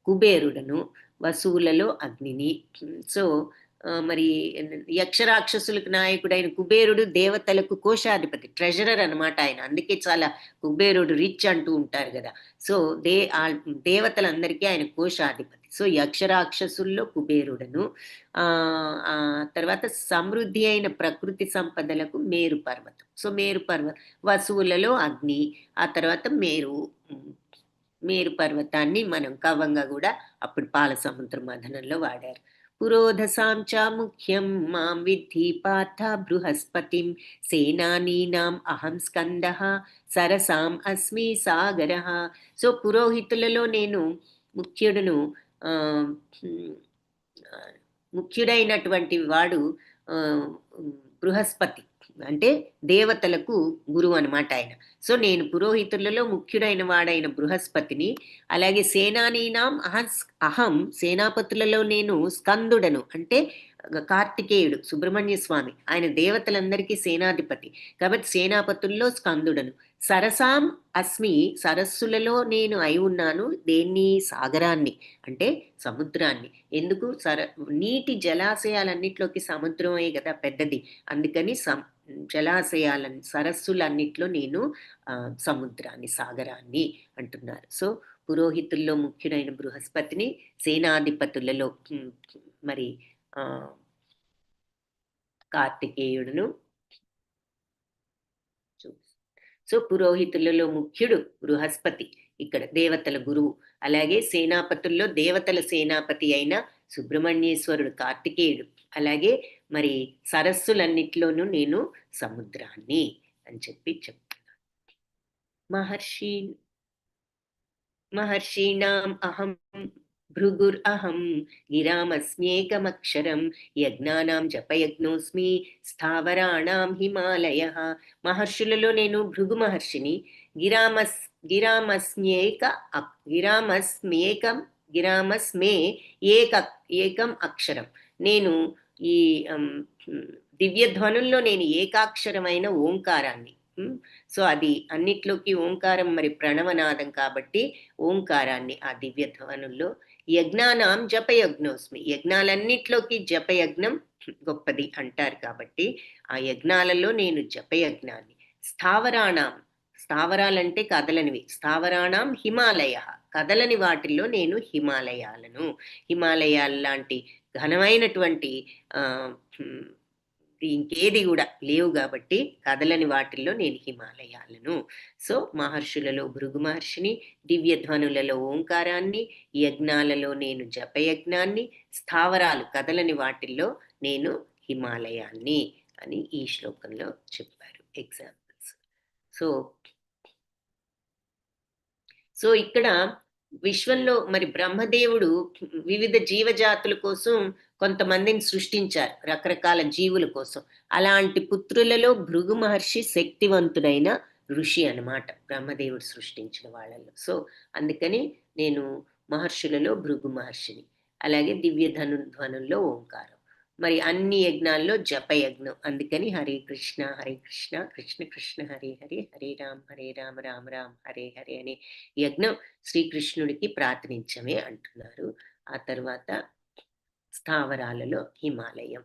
కుబేరుడను, వసువులలో అగ్నిని. సో మరి యక్షరాక్షసులకు నాయకుడైన కుబేరుడు దేవతలకు కోశాధిపతి, ట్రెజరర్ అనమాట ఆయన. అందుకే చాలా కుబేరుడు రిచ్ అంటూ ఉంటారు కదా. సో దేవతలందరికీ ఆయన కోశాధిపతి. సో యక్షరాక్షసుల్లో కుబేరుడను. తర్వాత సమృద్ధి అయిన ప్రకృతి సంపదలకు మేరు పర్వతం. సో మేరు వసువులలో అగ్ని, ఆ తర్వాత మేరు పర్వతాన్ని మనం కవ్వంగా కూడా అప్పుడు పాల సముద్ర మథనంలో వాడారు. పురోధసాం చ ముఖ్యం మాం విద్ధి పార్థ బృహస్పతిం సేనానీనాం అహం స్కందః సరసాం అస్మి సాగరః. సో పురోహితులలో నేను ముఖ్యుడును. ఆ, ఉమ్, ఆ, ముఖ్యుడైనటువంటి వాడు ఆ, బృహస్పతి, అంటే దేవతలకు గురువు అనమాట ఆయన. సో నేను పురోహితులలో ముఖ్యుడైన వాడైన బృహస్పతిని, అలాగే సేనానీనాం అహం సేనాపతులలో నేను స్కందుడను, అంటే కార్తికేయుడు సుబ్రహ్మణ్య స్వామి, ఆయన దేవతలందరికీ సేనాధిపతి కాబట్టి సేనాపతుల్లో స్కందుడను. సరసాం అస్మి, సరస్సులలో నేను అయి ఉన్నాను. దేన్ని? సాగరాన్ని, అంటే సముద్రాన్ని. ఎందుకు? నీటి జలాశయాలన్నిట్లోకి సముద్రమే కదా పెద్దది, అందుకని సరస్సులన్నిట్లో నేను సముద్రాన్ని, సాగరాన్ని అంటున్నారు. సో పురోహితుల్లో ముఖ్యుడైన బృహస్పతిని, సేనాధిపతులలో మరి కార్తికేయుడును. సో పురోహితులలో ముఖ్యుడు బృహస్పతి, ఇక్కడ దేవతల గురువు. అలాగే సేనాపతుల్లో దేవతల సేనాపతి అయిన సుబ్రహ్మణ్యేశ్వరుడు కార్తికేయుడు. అలాగే మరి సరస్సులన్నిట్లోనూ నేను సముద్రాన్ని అని చెప్తున్నాను. మహర్షీణాం అహం భృగురహం గిరామస్మ్యేకమక్షరం యజ్ఞానాం జపయజ్ఞోస్మి స్థావరాణాం హిమాలయ. మహర్షులలో నేను భృగు మహర్షిని. గిరామస్మే ఏకం అక్షరం. నేను ఈ దివ్యధ్వనుల్లో నేను ఏకాక్షరమైన ఓంకారాన్ని. సో అది అన్నిట్లోకి ఓంకారం మరి ప్రణవనాదం కాబట్టి ఓంకారాన్ని ఆ దివ్యధ్వనుల్లో. యజ్ఞానాం జపయజ్ఞోస్మి, యజ్ఞాలన్నిట్లోకి జపయజ్ఞం గొప్పది అంటారు కాబట్టి ఆ యజ్ఞాలలో నేను జపయజ్ఞాన్ని. స్థావరాలంటే కదలనివి. స్థావరాణం హిమాలయ, కదలని వాటిల్లో నేను హిమాలయాలను. హిమాలయాల లాంటి ఘనమైనటువంటి ఇంకేది కూడా లేవు కాబట్టి కదలని వాటిల్లో నేను హిమాలయాలను. సో మహర్షులలో భృగు మహర్షిని, దివ్యధ్వనులలో ఓంకారాన్ని, యజ్ఞాలలో నేను జపయజ్ఞాన్ని, స్థావరాలు కదలని వాటిల్లో నేను హిమాలయాన్ని అని ఈ శ్లోకంలో చెప్పారు ఎగ్జాంపుల్స్. సో ఇక్కడ విశ్వంలో మరి బ్రహ్మదేవుడు వివిధ జీవజాతుల కోసం కొంతమందిని సృష్టించారు, రకరకాల జీవుల కోసం. అలాంటి పుత్రులలో భృగు మహర్షి శక్తివంతుడైన ఋషి అన్నమాట, బ్రహ్మదేవుడు సృష్టించిన వాళ్ళలో. సో అందుకని నేను మహర్షులలో భృగు మహర్షిని. అలాగే దివ్యధ్వనుల్లో ఓంకారం. మరి అన్ని యజ్ఞాల్లో జపయజ్ఞం, అందుకని హరే కృష్ణ హరే కృష్ణ కృష్ణ కృష్ణ హరే హరే హరే రామ రామ రామ హరే హరే అనే యజ్ఞం శ్రీకృష్ణుడికి ప్రార్థించమే అంటున్నారు. ఆ తర్వాత స్థావరాలలో హిమాలయం,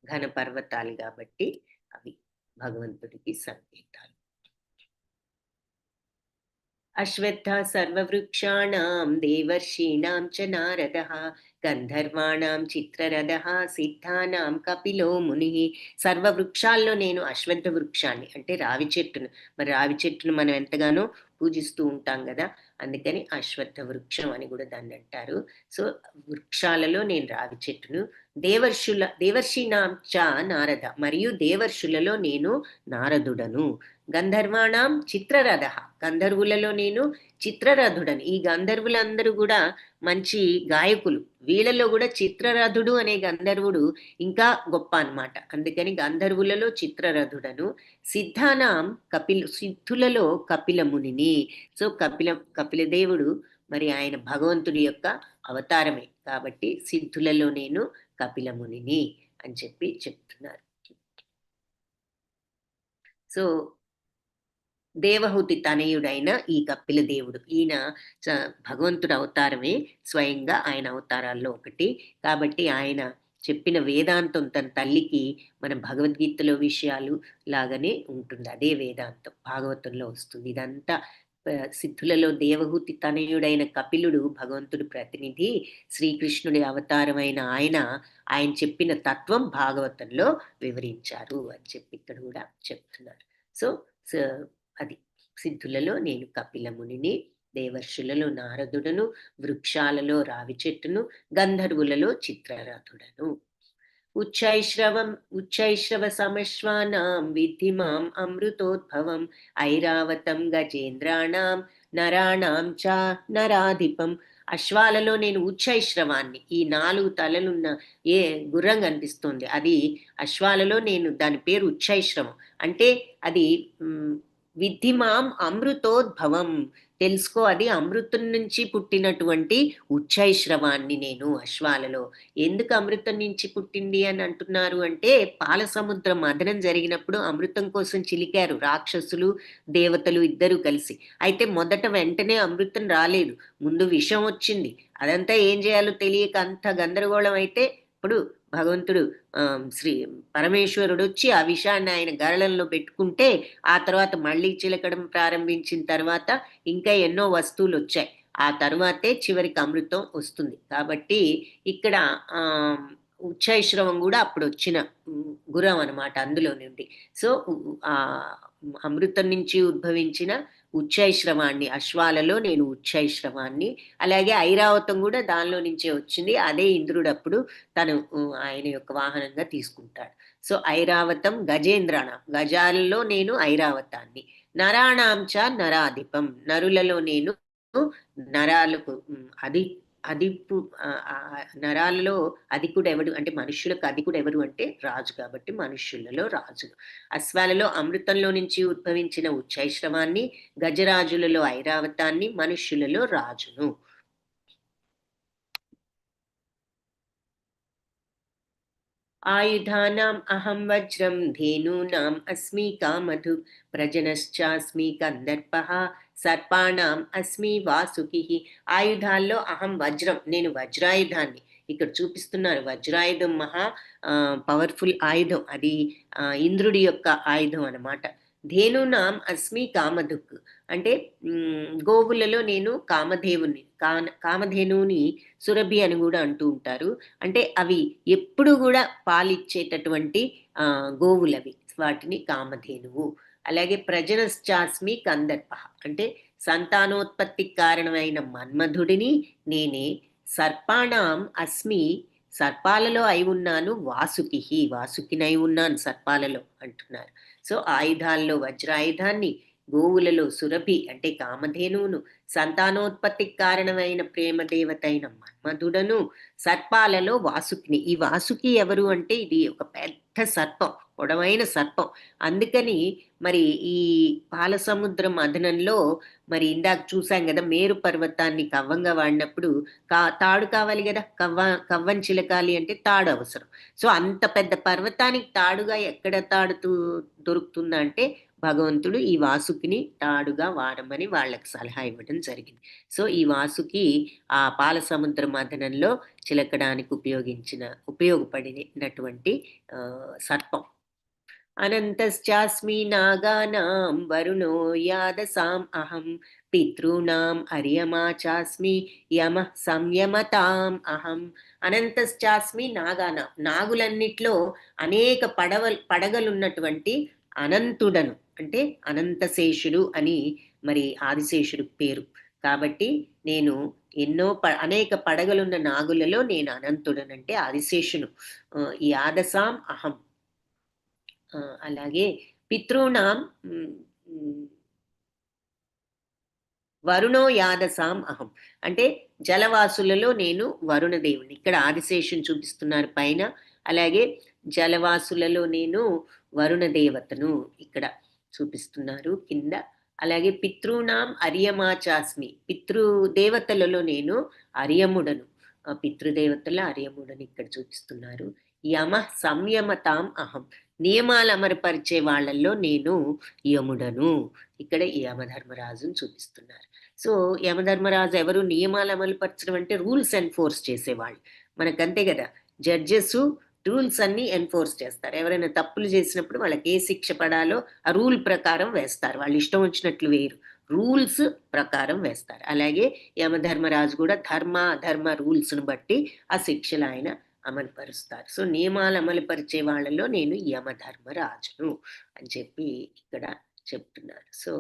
ఘన పర్వతాలు కాబట్టి అవి భగవంతుడికి సంకేతాలు. అశ్వత్థ సర్వవృక్షాణాం దేవర్షీణాం చ నారదః గంధర్వాణాం చిత్రరథః సిద్ధానాం కపిలో ముని. సర్వవృక్షాల్లో నేను అశ్వత్థ వృక్షాన్ని, అంటే రావి చెట్టును. మరి రావి చెట్టును మనం ఎంతగానో పూజిస్తూ ఉంటాం కదా, అందుకని అశ్వత్థ వృక్షం అని కూడా దాన్ని అంటారు. సో వృక్షాలలో నేను రావి చెట్టును. దేవర్షినాం చ నారద, మరియు దేవర్షులలో నేను నారదుడను. గంధర్వాణం చిత్రరథ, గంధర్వులలో నేను చిత్రరథుడని. ఈ గంధర్వులందరూ కూడా మంచి గాయకులు, వీళ్ళలో కూడా చిత్రరథుడు అనే గంధర్వుడు ఇంకా గొప్ప అన్నమాట. అందుకని గంధర్వులలో చిత్రరథుడను. సిద్ధానాం సిద్ధులలో కపిల మునిని. సో కపిలదేవుడు మరి ఆయన భగవంతుడి యొక్క అవతారమే కాబట్టి సిద్ధులలో నేను కపిల మునిని అని చెప్తున్నారు. సో దేవహూతి తనయుడైన ఈ కపిల దేవుడు, ఈయన భగవంతుడు అవతారమే, స్వయంగా ఆయన అవతారాల్లో ఒకటి కాబట్టి ఆయన చెప్పిన వేదాంతం తన తల్లికి మన భగవద్గీతలో విషయాలు లాగానే ఉంటుంది, అదే వేదాంతం భాగవతంలో వస్తుంది. ఇదంతా సిద్ధులలో దేవహూతి తనయుడైన కపిలుడు భగవంతుడి ప్రతినిధి, శ్రీకృష్ణుడి అవతారమైన ఆయన చెప్పిన తత్వం భాగవతంలో వివరించారు అని చెప్పి ఇక్కడ కూడా చెప్తున్నారు. సో అది సిద్ధులలో నేను కపిల మునిని, దేవర్షులలో నారదుడను, వృక్షాలలో రావి చెట్టును, గంధర్వులలో చిత్రరథుడను. ఉచ్చైశ్రవ సమశ్వానాం విద్ధి మాం అమృతోద్భవం ఐరావతం గజేంద్రాణం నరాణాం చ నరాధిపం. అశ్వాలలో నేను ఉచ్చైశ్రవాన్ని, ఈ 4 తలలున్న ఏ గుర్రం కనిపిస్తుంది అది అశ్వాలలో నేను, దాని పేరు ఉచ్చైశ్రవం. అంటే అది విద్ధి మాం అమృతోద్భవం, తెలుసుకో అది అమృతం నుంచి పుట్టినటువంటి ఉచ్చైశ్రవాన్ని నేను అశ్వాలలో. ఎందుకు అమృతం నుంచి పుట్టింది అని అంటున్నారు అంటే, పాల సముద్రం మథనం జరిగినప్పుడు అమృతం కోసం చిలికారు రాక్షసులు దేవతలు ఇద్దరు కలిసి. అయితే మొదట వెంటనే అమృతం రాలేదు, ముందు విషం వచ్చింది. అదంతా ఏం చేయాలో తెలియక అంత గందరగోళం అయితే ఇప్పుడు భగవంతుడు శ్రీ పరమేశ్వరుడు వచ్చి ఆ విషయాన్ని ఆయన గరళంలో పెట్టుకుంటే, ఆ తర్వాత మళ్ళీ చిలకడం ప్రారంభించిన తర్వాత ఇంకా ఎన్నో వస్తువులు వచ్చాయి. ఆ తర్వాతే చివరికి అమృతం వస్తుంది. కాబట్టి ఇక్కడ ఉచ్చైశ్రవం కూడా అప్పుడు వచ్చిన గురం అనమాట అందులో నుండి. సో ఆ అమృతం నుంచి ఉద్భవించిన ఉచ్చైశ్రవాన్ని, అశ్వాలలో నేను ఉచ్చైశ్రవాన్ని. అలాగే ఐరావతం కూడా దానిలో నుంచే వచ్చింది. అదే ఇంద్రుడు అప్పుడు తను ఆయన యొక్క వాహనంగా తీసుకుంటాడు. సో ఐరావతం గజేంద్రాణం, గజాలలో నేను ఐరావతాన్ని. నరాణాంచ నరాధిపం, నరులలో నేను నరాలకు అధిపు నరాలలో అధికుడు ఎవడు అంటే మనుష్యులకు అధికుడు ఎవరు అంటే రాజు, కాబట్టి మనుష్యులలో రాజు. అశ్వాలలో అమృతంలో నుంచి ఉద్భవించిన ఉచ్చైశ్రవాన్ని, గజరాజులలో ఐరావతాన్ని, మనుష్యులలో రాజును. ఆయుధానాం అహం వజ్రం ధేనూనాం అస్మి కామధు ప్రజనశ్చాస్మి కందర్పః సర్పాణం అస్మి వాసుకి. ఆయుధాల్లో అహం వజ్రం, నేను వజ్రాయుధాన్ని. ఇక్కడ చూపిస్తున్నారు వజ్రాయుధం మహా పవర్ఫుల్ ఆయుధం, అది ఇంద్రుడి యొక్క ఆయుధం అన్నమాట. ధేనునాం అస్మి కామధుక్ అంటే గోవులలో నేను కామధేవుని, కామధేనుని సురభి అని కూడా అంటూ ఉంటారు. అంటే అవి ఎప్పుడు కూడా పాలిచ్చేటటువంటి గోవులవి, వాటిని కామధేనువు. అలాగే ప్రజనశ్చాస్మి కందర్ప అంటే సంతానోత్పత్తికి కారణమైన మన్మధుడిని నేనే. సర్పాణం అస్మి, సర్పాలలో అయి ఉన్నాను. వాసుకినై ఉన్నాను సర్పాలలో అంటున్నారు. సో ఆయుధాల్లో వజ్రాయుధాన్ని, గోవులలో సురభి అంటే కామధేనువును, సంతానోత్పత్తికి కారణమైన ప్రేమదేవత అయిన మన్మధుడను, సర్పాలలో వాసుకిని. ఈ వాసుకి ఎవరు అంటే ఇది ఒక పెద్ద సర్పం, పొడవైన సర్పం. అందుకని మరి ఈ పాల సముద్రం మథనంలో మరి ఇందాక చూసాం కదా, మేరు పర్వతాన్ని కవ్వంగా వాడినప్పుడు తాడు కావాలి కదా, కవ్వం చిలకాలి అంటే తాడు అవసరం. సో అంత పెద్ద పర్వతానికి తాడుగా ఎక్కడ తాడు దొరుకుతుందా అంటే భగవంతుడు ఈ వాసుకిని తాడుగా వాడమని వాళ్ళకి సలహా ఇవ్వడం జరిగింది. సో ఈ వాసుకి ఆ పాల సముద్ర మథనంలో చిలకడానికి ఉపయోగపడినటువంటి సర్పం. అనంతశ్చాస్మి నాగానాం వరుణో యాదసాం అహం పితॄణాం అర్యమా చాస్మి యమ సంయమతాం అహం. అనంతశ్చాస్మి నాగానాం, నాగులన్నిట్లో అనేక పడగలున్నటువంటి అనంతుడను, అంటే అనంతశేషుడు అని మరి ఆదిశేషుడు పేరు. కాబట్టి నేను అనేక పడగలున్న నాగులలో నేను అనంతుడనంటే ఆదిశేషును. ఈ ఆదసాం అహం. అలాగే పితॄణాం వరుణో యాదసాం అహం అంటే జలవాసులలో నేను వరుణదేవుని. ఇక్కడ ఆదిశేషుని చూపిస్తున్నారు పైన. అలాగే జలవాసులలో నేను వరుణ దేవతను ఇక్కడ చూపిస్తున్నారు కింద. అలాగే పితॄణాం అర్యమాచాస్మి, పితృదేవతలలో నేను అర్యముడను, పితృదేవతల అర్యముడని ఇక్కడ చూపిస్తున్నారు. యమ సంయమతాం అహం, నియమాలు అమరపరిచే వాళ్ళల్లో నేను యముడను. ఇక్కడ యమధర్మరాజును చూపిస్తున్నారు. సో యమధర్మరాజు ఎవరు? నియమాలు అమలుపరచడం అంటే రూల్స్ ఎన్ఫోర్స్ చేసేవాళ్ళు. మనకంతే కదా, జడ్జెస్ రూల్స్ అన్ని ఎన్ఫోర్స్ చేస్తారు. ఎవరైనా తప్పులు చేసినప్పుడు వాళ్ళకి ఏ శిక్ష పడాలో ఆ రూల్ ప్రకారం వేస్తారు. వాళ్ళు ఇష్టం వచ్చినట్లు వేరు, రూల్స్ ప్రకారం వేస్తారు. అలాగే యమధర్మరాజు కూడా ధర్మ అధర్మ రూల్స్‌ని బట్టి ఆ శిక్షలు ఆయన అమలుపరుస్తారు. సో, నియమాలు అమలుపరిచే వాళ్ళలో నేను యమధర్మరాజును అని చెప్పి ఇక్కడ చెప్తున్నారు. సో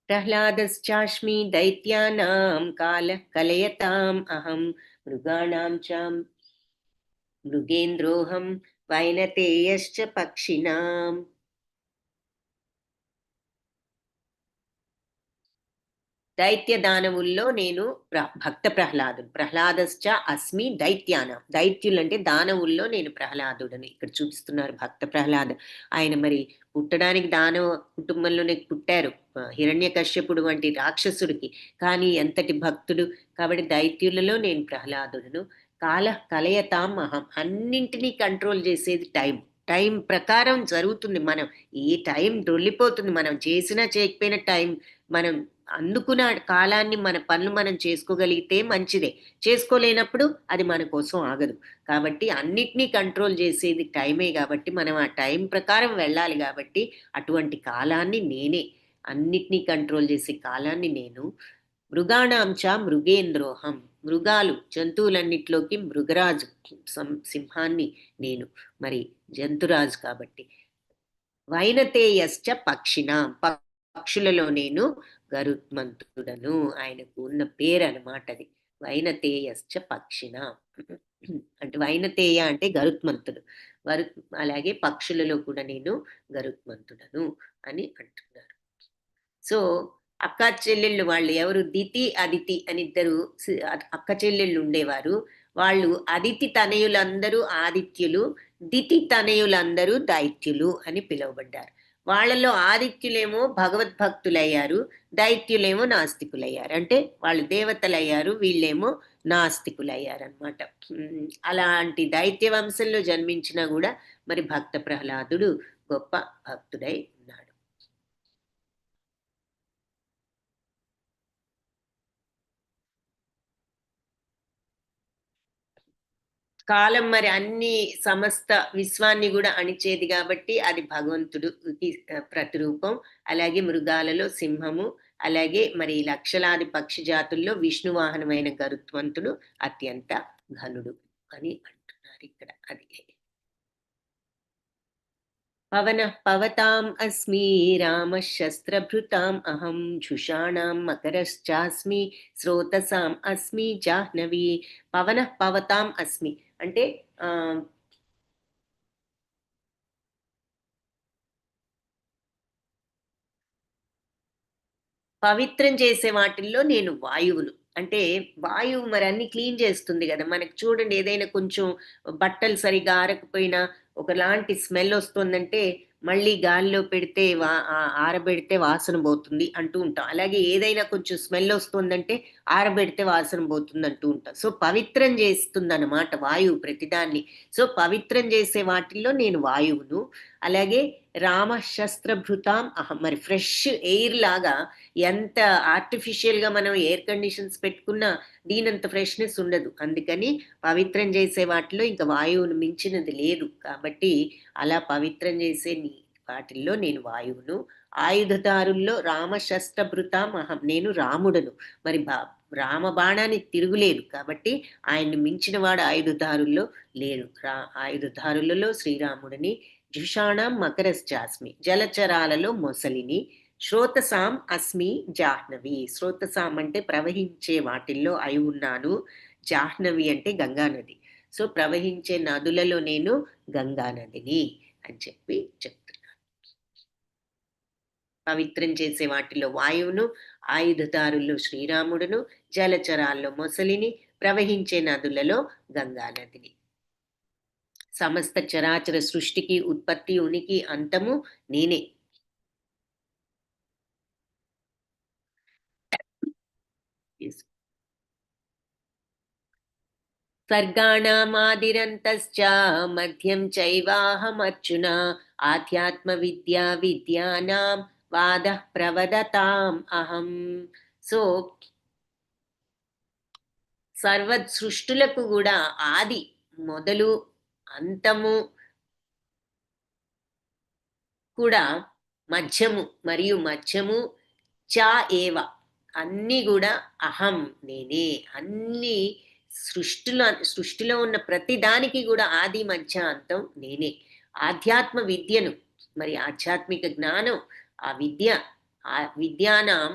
ప్రహ్లాదశ్చాస్మి దైత్యానాం కాలః కలయతాం అహం మృగాణాం చ మృగేంద్రోహం వైనతేయశ్చ పక్షిణాం. దైత్య దానవుల్లో నేను భక్త ప్రహ్లాదుడు. ప్రహ్లాదశ్చ అస్మి దైత్యానాం. దైత్యులంటే దానవుల్లో నేను ప్రహ్లాదుడని ఇక్కడ చూపిస్తున్నారు భక్త ప్రహ్లాద. ఆయన మరి పుట్టడానికి దానవ కుటుంబంలోనే పుట్టారు. హిరణ్యకశ్యపుడు వంటి రాక్షసుడికి. కానీ ఎంతటి భక్తుడు. కాబట్టి దైత్యులలో నేను ప్రహ్లాదుడును. కలయతాం అహం. అన్నింటినీ కంట్రోల్ చేసేది టైం. టైం ప్రకారం జరుగుతుంది. మనం ఈ టైం డొల్లిపోతుంది. మనం చేసినా చేయకపోయినా టైం మనం అందుకున్న కాలాన్ని మన పనులు మనం చేసుకోగలిగితే మంచిదే. చేసుకోలేనప్పుడు అది మన కోసం ఆగదు. కాబట్టి అన్నిటినీ కంట్రోల్ చేసేది టైమే గాబట్టి, మనం ఆ టైం ప్రకారం వెళ్ళాలి గాబట్టి, అటువంటి కాలాన్ని నేనే. అన్నిటినీ కంట్రోల్ చేసే కాలాన్ని నేను. మృగాణాం చ మృగేంద్రోహం. మృగాలు జంతువులన్నిట్లోకి మృగరాజు సింహాన్ని నేను. మరి జంతురాజు కాబట్టి. వైనతేయశ్చ పక్షిణాం. పక్షులలో నేను గరుత్మంతుడను. ఆయనకు ఉన్న పేరనమాట అది. వైనతేయశ్చ పక్షిణాం. అంటే వైనతేయ అంటే గరుత్మంతుడు. అలాగే పక్షులలో కూడా నేను గరుత్మంతుడను అని అంటున్నారు. సో, అక్కా చెల్లెళ్ళు వాళ్ళు ఎవరు దితి, అదితి అని ఇద్దరు అక్క చెల్లెళ్ళు ఉండేవారు. వాళ్ళు అదితి తనయులందరూ ఆదిత్యులు, దితి తనయులందరూ దైత్యులు అని పిలువబడ్డారు. వాళ్ళలో ఆదిత్యులేమో భగవద్భక్తులయ్యారు, దైత్యులేమో నాస్తికులయ్యారు. అంటే వాళ్ళు దేవతలయ్యారు, వీళ్ళేమో నాస్తికులయ్యారనమాట. అలాంటి దైత్య వంశంలో జన్మించినా గూడా మరి భక్త ప్రహ్లాదుడు గొప్ప భక్తుడై ఉన్నాడు. కాలం మరి అన్ని సమస్త విశ్వాన్ని గూడా అణిచేది గాబట్టి అది భగవంతుడుకి ప్రతిరూపం. అలాగే మృగాలలో సింహము, అలాగే మరి లక్షలాది పక్షి జాతుల్లో విష్ణు వాహనమైన గరుత్మంతుడు అత్యంత ఘనుడు అని అంటున్నారిక్కడ. అది. పవనః పవతాम् అస్మి రామः శస్త్రభృతాम् అహం ఝుషాణాం మకరశ్చాస్మి స్రోతసాం అస్మి జాహ్నవి. పవనః పవతాం అస్మి అంటే పవిత్రం చేసే వాటిల్లో నేను వాయువును. అంటే వాయువు మరి అన్నీ క్లీన్ చేస్తుంది గదా! మనకి చూడండి ఏదైనా కొంచెం బట్టలు సరిగ్గా ఆరకపోయినా ఒకలాంటి స్మెల్ ఒస్తుందంటే మళ్ళీ గాలిలో పెడితే ఆరబెడితే వాసన బోతుంది అంటూ ఉంటాం. అలాగే ఏదైనా కొంచెం స్మెల్ ఒస్తుందంటే ఆరబెడితే వాసన బోతుందంటూ ఉంటాం. సో, పవిత్రం చేస్తుందనమాట వాయువు ప్రతిదాన్ని. సో, పవిత్రం చేసే వాటిల్లో నేను వాయువును. అలాగే రామ శస్త్రభృతాం అహం. మరి ఫ్రెష్ ఎయిర్ లాగా ఎంత ఆర్టిఫిషియల్‌గా మనం ఎయిర్ కండిషన్స్ పెట్టుకున్నా దీనంత ఫ్రెష్‌నెస్ ఉండదు. అందుకని పవిత్రం చేసే వాటిలో ఇంక వాయువును మించినది లేదు. కాబట్టి అలా పవిత్రం చేసే వాటిల్లో నేను వాయువును. ఆయుధదారుల్లో రామశస్త్రభృతాం అహం. నేను రాముడను. మరి రామ బాణానికి తిరుగులేదు. కాబట్టి ఆయన్ని మించిన వాడు ఆయుధదారుల్లో లేడు. ఆయుధదారులలో శ్రీరాముడిని. జుషాణం మకరశ్చాస్మి. జలచరాలలో మొసలిని. శ్రోతసాం అస్మి జాహ్నవి. శ్రోతసాం అంటే ప్రవహించే వాటిల్లో అయి ఉన్నాను. జాహ్నవి అంటే గంగానది. సో, ప్రవహించే నదులలో నేను గంగానదిని అని చెప్పి చెప్తున్నాను. పవిత్రం చేసే వాటిలో వాయువును, ఆయుధదారుల్లో శ్రీరాముడును, జలచరాల్లో మొసలిని, ప్రవహించే నదులలో గంగానదిని. సమస్త చరాచర సృష్టికి ఉత్పత్తి, ఉనికి, అంతము నేనే. సర్గాణమాదిరంతశ్చ మధ్యం చైవాహమర్జున ఆధ్యాత్మ విద్యానాం వాద ప్రవదతాం అహం. సో సర్వ సృష్టులకు కూడా ఆది మొదలు అంతము కూడా మధ్యము మరియు మధ్యము చా ఏవ అన్నీ కూడా అహం నేనే. అన్ని సృష్టిలో ఉన్న ప్రతి దానికి కూడా ఆది మధ్య అంతం నేనే. ఆధ్యాత్మ విద్యను మరి ఆధ్యాత్మిక జ్ఞానం ఆ విద్యానాం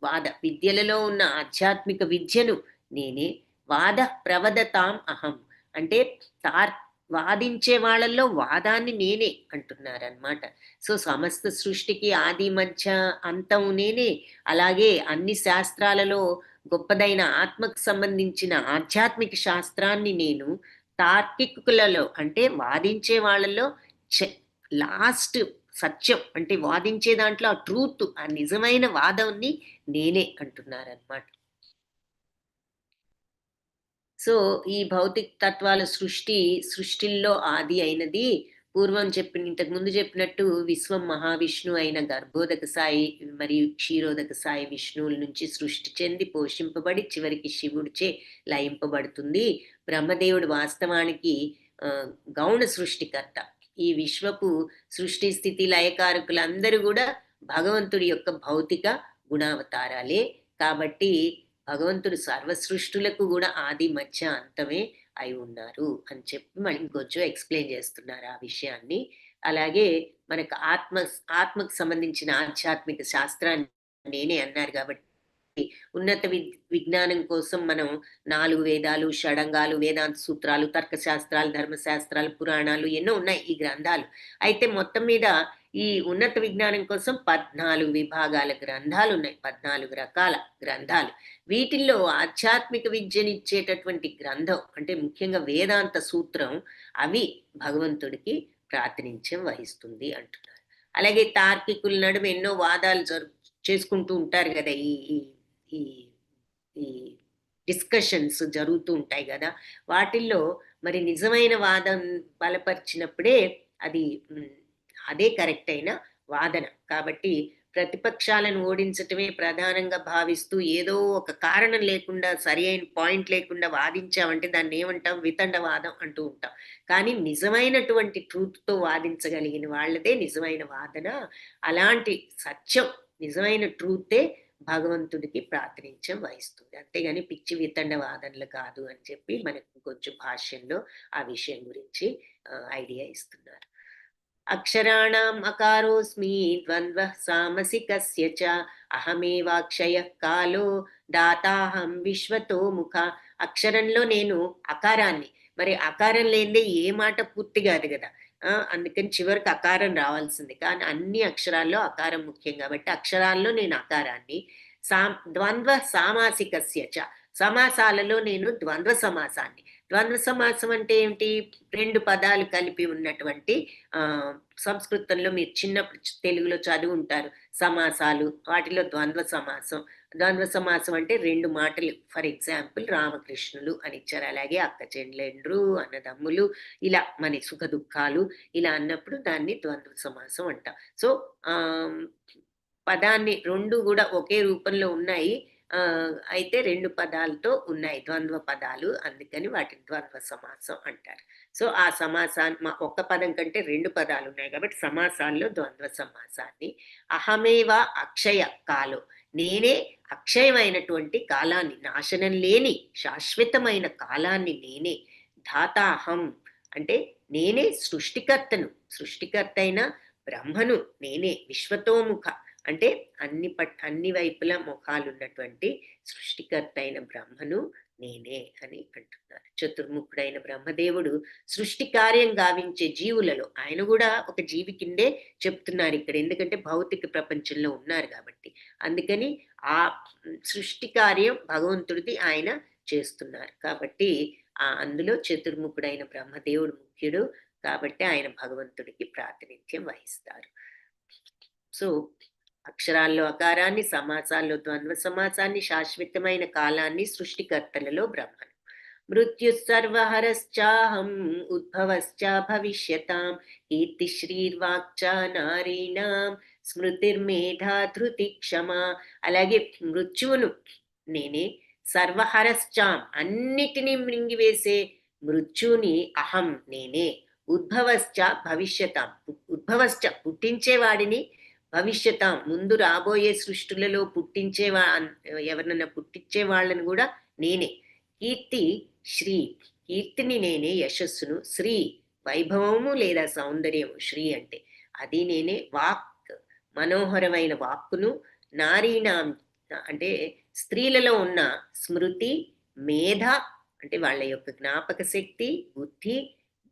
వాద విద్యలలో ఉన్న ఆధ్యాత్మిక విద్యను నేనే. వాద ప్రవదతాం అహం అంటే వాదించే వాళ్ళల్లో వాదాన్ని నేనే అంటున్నారనమాట. సో సమస్త సృష్టికి ఆది మధ్య అంతం నేనే. అలాగే అన్ని శాస్త్రాలలో గొప్పదైన ఆత్మకు సంబంధించిన ఆధ్యాత్మిక శాస్త్రాన్ని నేను. తార్కికులలో అంటే వాదించే వాళ్ళలో లాస్ట్ సత్యం అంటే వాదించే దాంట్లో ఆ ట్రూత్ ఆ నిజమైన వాదాన్ని నేనే అంటున్నారనమాట. సో ఈ భౌతిక తత్వాల సృష్టిల్లో ఆది అయినది పూర్వం ఇంతకు ముందు చెప్పినట్టు విశ్వం మహావిష్ణు అయిన గర్భోదక సాయి మరియు క్షీరోదక సాయి విష్ణువుల నుంచి సృష్టి చెంది పోషింపబడి చివరికి శివుడిచే లయింపబడుతుంది. బ్రహ్మదేవుడు వాస్తవానికి గౌణ సృష్టికర్త. ఈ విశ్వపు సృష్టి స్థితి లయకారకులందరూ కూడా భగవంతుడి యొక్క భౌతిక గుణావతారాలే. కాబట్టి భగవంతుడు సర్వ సృష్టులకు కూడా ఆది మధ్య అంతమే అయి ఉన్నారు అని చెప్పి మళ్ళీ ఇంకొంచెం ఎక్స్ప్లెయిన్ చేస్తున్నారు ఆ విషయాన్ని. అలాగే మనకు ఆత్మకు సంబంధించిన ఆధ్యాత్మిక శాస్త్రాన్ని నేనే అన్నారు కాబట్టి ఉన్నత విజ్ఞానం కోసం మనం 4 వేదాలు, షడంగాలు, వేదాంత సూత్రాలు, తర్కశాస్త్రాలు, ధర్మశాస్త్రాలు, పురాణాలు ఎన్నో ఉన్నాయి ఈ గ్రంథాలు. అయితే మొత్తం మీద ఈ ఉన్నత విజ్ఞానం కోసం 14 విభాగాల గ్రంథాలు ఉన్నాయి, 14 రకాల గ్రంథాలు. వీటిల్లో ఆధ్యాత్మిక విద్యనిచ్చేటటువంటి గ్రంథం అంటే ముఖ్యంగా వేదాంత సూత్రం అవి భగవంతుడికి ప్రాతినిధ్యం వహిస్తుంది అంటున్నారు. అలాగే తార్కికుల నడుమ ఎన్నో వాదాలు చేసుకుంటూ ఉంటారు కదా, ఈ ఈ డిస్కషన్స్ జరుగుతూ ఉంటాయి కదా. వాటిల్లో మరి నిజమైన వాదం బలపరిచినప్పుడే అదే కరెక్ట్ అయిన వాదన. కాబట్టి ప్రతిపక్షాలను ఓడించటమే ప్రధానంగా భావిస్తూ ఏదో ఒక కారణం లేకుండా సరి అయిన పాయింట్ లేకుండా వాదించామంటే దాన్ని ఏమంటాం, వితండవాదం అంటూ ఉంటాం. కానీ నిజమైనటువంటి ట్రూత్తో వాదించగలిగిన వాళ్ళదే నిజమైన వాదన. అలాంటి సత్యం నిజమైన ట్రూతే భగవంతుడికి ప్రాతినిధ్యం వహిస్తుంది, అంతేగాని పిచ్చి వితండ వాదనలు కాదు అని చెప్పి మనకు కొంచెం భాష్యంలో ఆ విషయం గురించి ఐడియా ఇస్తున్నారు. అక్షరాణం అకారోస్మి ద్వంద్వ సామసికస్య చ అహమేవాక్షయ కాలో దాతాహం విశ్వతో ముఖ. అక్షరంలో నేను అకారాన్ని, మరి అకారం లేనిదే ఏ మాట పూర్తి కాదు కదా. అందుకని చివరికి అకారం రావాల్సింది. కానీ అన్ని అక్షరాల్లో అకారం ముఖ్యం కాబట్టి అక్షరాల్లో నేను అకారాన్ని. ద్వంద్వ సామాసికస్య చ సమాసాలలో నేను ద్వంద్వ సమాసాన్ని. ద్వంద్వ సమాసం అంటే ఏమిటి, 2 పదాలు కలిపి ఉన్నటువంటి సంస్కృతంలో మీరు చిన్నప్పుడు తెలుగులో చదివి ఉంటారు సమాసాలు, వాటిలో ద్వంద్వ సమాసం. ద్వంద్వ సమాసం అంటే 2 మాటలు, ఫర్ ఎగ్జాంపుల్ రామకృష్ణులు అని ఇచ్చారు, అలాగే అక్క చెల్లెండ్రు, అన్నదమ్ములు, ఇలా మన సుఖ దుఃఖాలు ఇలా అన్నప్పుడు దాన్ని ద్వంద్వ సమాసం అంటాం. సో పదాన్ని 2 కూడా ఒకే రూపంలో ఉన్నాయి, అయితే 2 పదాలతో ఉన్నాయి ద్వంద్వ పదాలు, అందుకని వాటిని ద్వంద్వ సమాసం అంటారు. సో ఆ సమాసాన్ని ఒక్క పదం కంటే 2 పదాలు ఉన్నాయి కాబట్టి సమాసాల్లో ద్వంద్వ సమాసాన్ని. అహమేవ అక్షయ కాలో, నేనే అక్షయమైనటువంటి కాలాన్ని, నాశనం లేని శాశ్వతమైన కాలాన్ని నేనే. ధాతాహం అంటే నేనే సృష్టికర్తను, సృష్టికర్త అయిన బ్రహ్మను నేనే. విశ్వతోముఖ అంటే అన్ని వైపుల ముఖాలు ఉన్నటువంటి సృష్టికర్త అయిన బ్రహ్మను నేనే అని అంటున్నారు. చతుర్ముఖుడైన బ్రహ్మదేవుడు సృష్టి కార్యం గావించే జీవులలో ఆయన కూడా ఒక జీవి కిందే చెప్తున్నారు ఇక్కడ, ఎందుకంటే భౌతిక ప్రపంచంలో ఉన్నారు కాబట్టి. అందుకని ఆ సృష్టి కార్యం భగవంతుడిది ఆయన చేస్తున్నారు కాబట్టి అందులో చతుర్ముఖుడైన బ్రహ్మదేవుడు ముఖ్యుడు కాబట్టి ఆయన భగవంతుడికి ప్రాతినిధ్యం వహిస్తారు. సో అక్షరాల్లో అకారాన్ని, సమాసాల్లో ద్వంద్వ సమాసాన్ని, శాశ్వతమైన కాలాన్ని, సృష్టికర్తలలో బ్రహ్మను. మృత్యుః సర్వహరశ్చాహం ఉద్భవశ్చ భవిష్యతాం కీర్తిశ్రీర్వాక్చ నారీణాం స్మృతిర్మేధా ధృతి క్షమా. అలాగే మృత్యువును నేనే, సర్వహరశ్చాం అన్నిటినీ మృంగివేసే మృత్యుని అహం నేనే, ఉద్భవశ్చ భవిష్యతాం ఉద్భవశ్చ పుట్టించేవాడిని, భవిష్యతాం ముందు రాబోయే సృష్టులలో ఎవరినైనా పుట్టించే వాళ్ళని కూడా నేనే. కీర్తి శ్రీ కీర్తిని నేనే, యశస్సును, శ్రీ వైభవము లేదా సౌందర్యము, శ్రీ అంటే అది నేనే. వాక్ మనోహరమైన వాక్కును, నారీణాం అంటే స్త్రీలలో ఉన్న స్మృతి, మేధ అంటే వాళ్ళ యొక్క జ్ఞాపక శక్తి, బుద్ధి,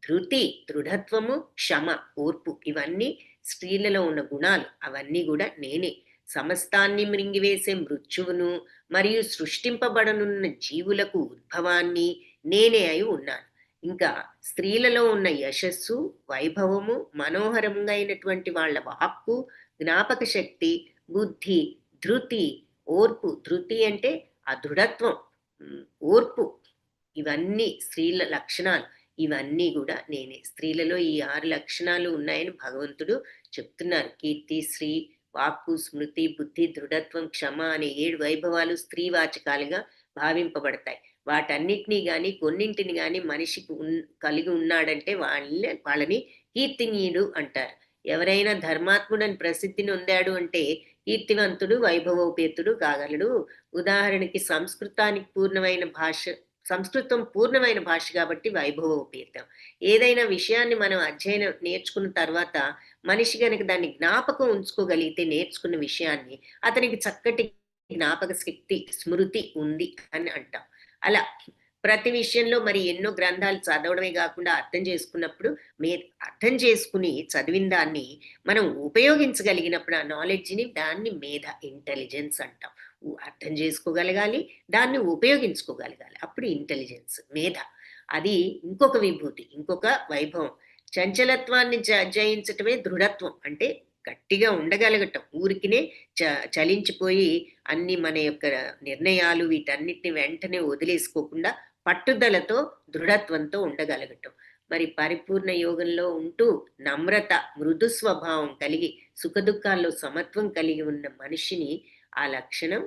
ధృతి దృఢత్వము, క్షమ ఓర్పు, ఇవన్నీ స్త్రీలలో ఉన్న గుణాలు, అవన్నీ కూడా నేనే. సమస్తాన్ని మృంగివేసే మృత్యువును మరియు సృష్టింపబడనున్న జీవులకు ఉద్భవాన్ని నేనే అయి ఉన్నాను. ఇంకా స్త్రీలలో ఉన్న యశస్సు, వైభవము, మనోహరంగా అయినటువంటి వాళ్ళ వాక్కు, జ్ఞాపక శక్తి, బుద్ధి, ధృతి, ఓర్పు. ధృతి అంటే ఆ దృఢత్వం, ఓర్పు, ఇవన్నీ స్త్రీల లక్షణాలు. ఇవన్నీ కూడా నేనే. స్త్రీలలో ఈ 6 లక్షణాలు ఉన్నాయని భగవంతుడు చెప్తున్నారు. కీర్తి, శ్రీ, వాక్కు, స్మృతి, బుద్ధి, దృఢత్వం, క్షమ అనే 7 వైభవాలు స్త్రీవాచకాలుగా భావింపబడతాయి. వాటన్నిటినీ గాని కొన్నింటిని గాని మనిషికి కలిగి ఉన్నాడంటే వాళ్ళని కీర్తినీయుడు అంటారు. ఎవరైనా ధర్మాత్ముడని ప్రసిద్ధి నొందాడు అంటే కీర్తివంతుడు, వైభవోపేతుడు కాగలడు. ఉదాహరణకి సంస్కృతం పూర్ణమైన భాష కాబట్టి వైభవోపేతం. ఏదైనా విషయాన్ని మనం నేర్చుకున్న తర్వాత మనిషి గనక దాన్ని జ్ఞాపకం ఉంచుకోగలిగితే నేర్చుకున్న విషయాన్ని, అతనికి చక్కటి జ్ఞాపక శక్తి, స్మృతి ఉంది అని అంటాం. అలా ప్రతి విషయంలో మరి ఎన్నో గ్రంథాలు చదవడమే కాకుండా అర్థం చేసుకున్నప్పుడు, అర్థం చేసుకుని చదివిన దాన్ని మనం ఉపయోగించగలిగినప్పుడు ఆ నాలెడ్జ్ని, దాన్ని మేధ, ఇంటెలిజెన్స్ అంటాం. అర్థం చేసుకోగలగాలి, దాన్ని ఉపయోగించుకోగలగాలి, అప్పుడు ఇంటెలిజెన్స్, మేధ. అది ఇంకొక విభూతి, ఇంకొక వైభవం. చంచలత్వాన్ని జయించటమే దృఢత్వం అంటే గట్టిగా ఉండగలగటం. ఊరికినే చలించిపోయి అన్ని మన యొక్క నిర్ణయాలు వీటన్నిటిని వెంటనే వదిలేసుకోకుండా పట్టుదలతో, దృఢత్వంతో ఉండగలగటం. మరి పరిపూర్ణ యోగంలో ఉంటూ నమ్రత, మృదు స్వభావం కలిగి సుఖదుఖాల్లో సమత్వం కలిగి ఉన్న మనిషిని ఆ లక్షణం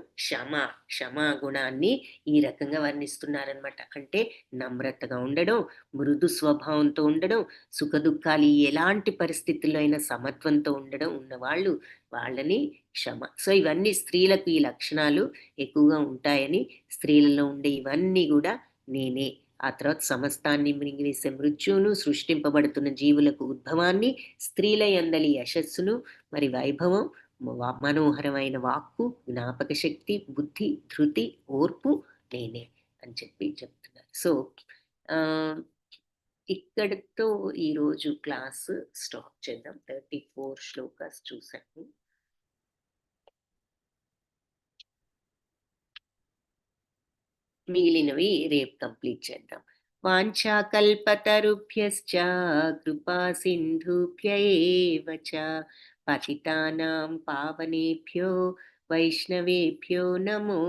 క్షమా గుణాన్ని ఈ రకంగా వర్ణిస్తున్నారనమాట. అంటే నమ్రతగా ఉండడం, మృదు స్వభావంతో ఉండడం, సుఖదుఖాలు ఎలాంటి పరిస్థితుల్లో అయినా సమత్వంతో ఉండడం ఉన్నవాళ్ళు, వాళ్ళని క్షమ. సో ఇవన్నీ స్త్రీలకు ఈ లక్షణాలు ఎక్కువగా ఉంటాయని, స్త్రీలలో ఉండే ఇవన్నీ కూడా నేనే. ఆ తర్వాత సమస్తాన్ని మృంగివేసే మృత్యువును, సృష్టింపబడుతున్న జీవులకు ఉద్భవాన్ని, స్త్రీల యందలి యశస్సును మరి వైభవం, మనోహరమైన వాక్కు, జ్ఞాపక శక్తి, బుద్ధి, ధృతి, ఓర్పు నేనే అని చెప్తున్నారు. సో ఇక్కడితో ఈరోజు క్లాస్ స్టాప్ చేద్దాం. 34 శ్లోకాస్ చూసాము. మిగిలినవి రేపు కంప్లీట్ చేద్దాం. వాంఛాకల్పతరుభ్యశ్చ కృపా సింధుభ్య ఏవ చ పతితానాం పావనేభ్యో వైష్ణవేభ్యో నమో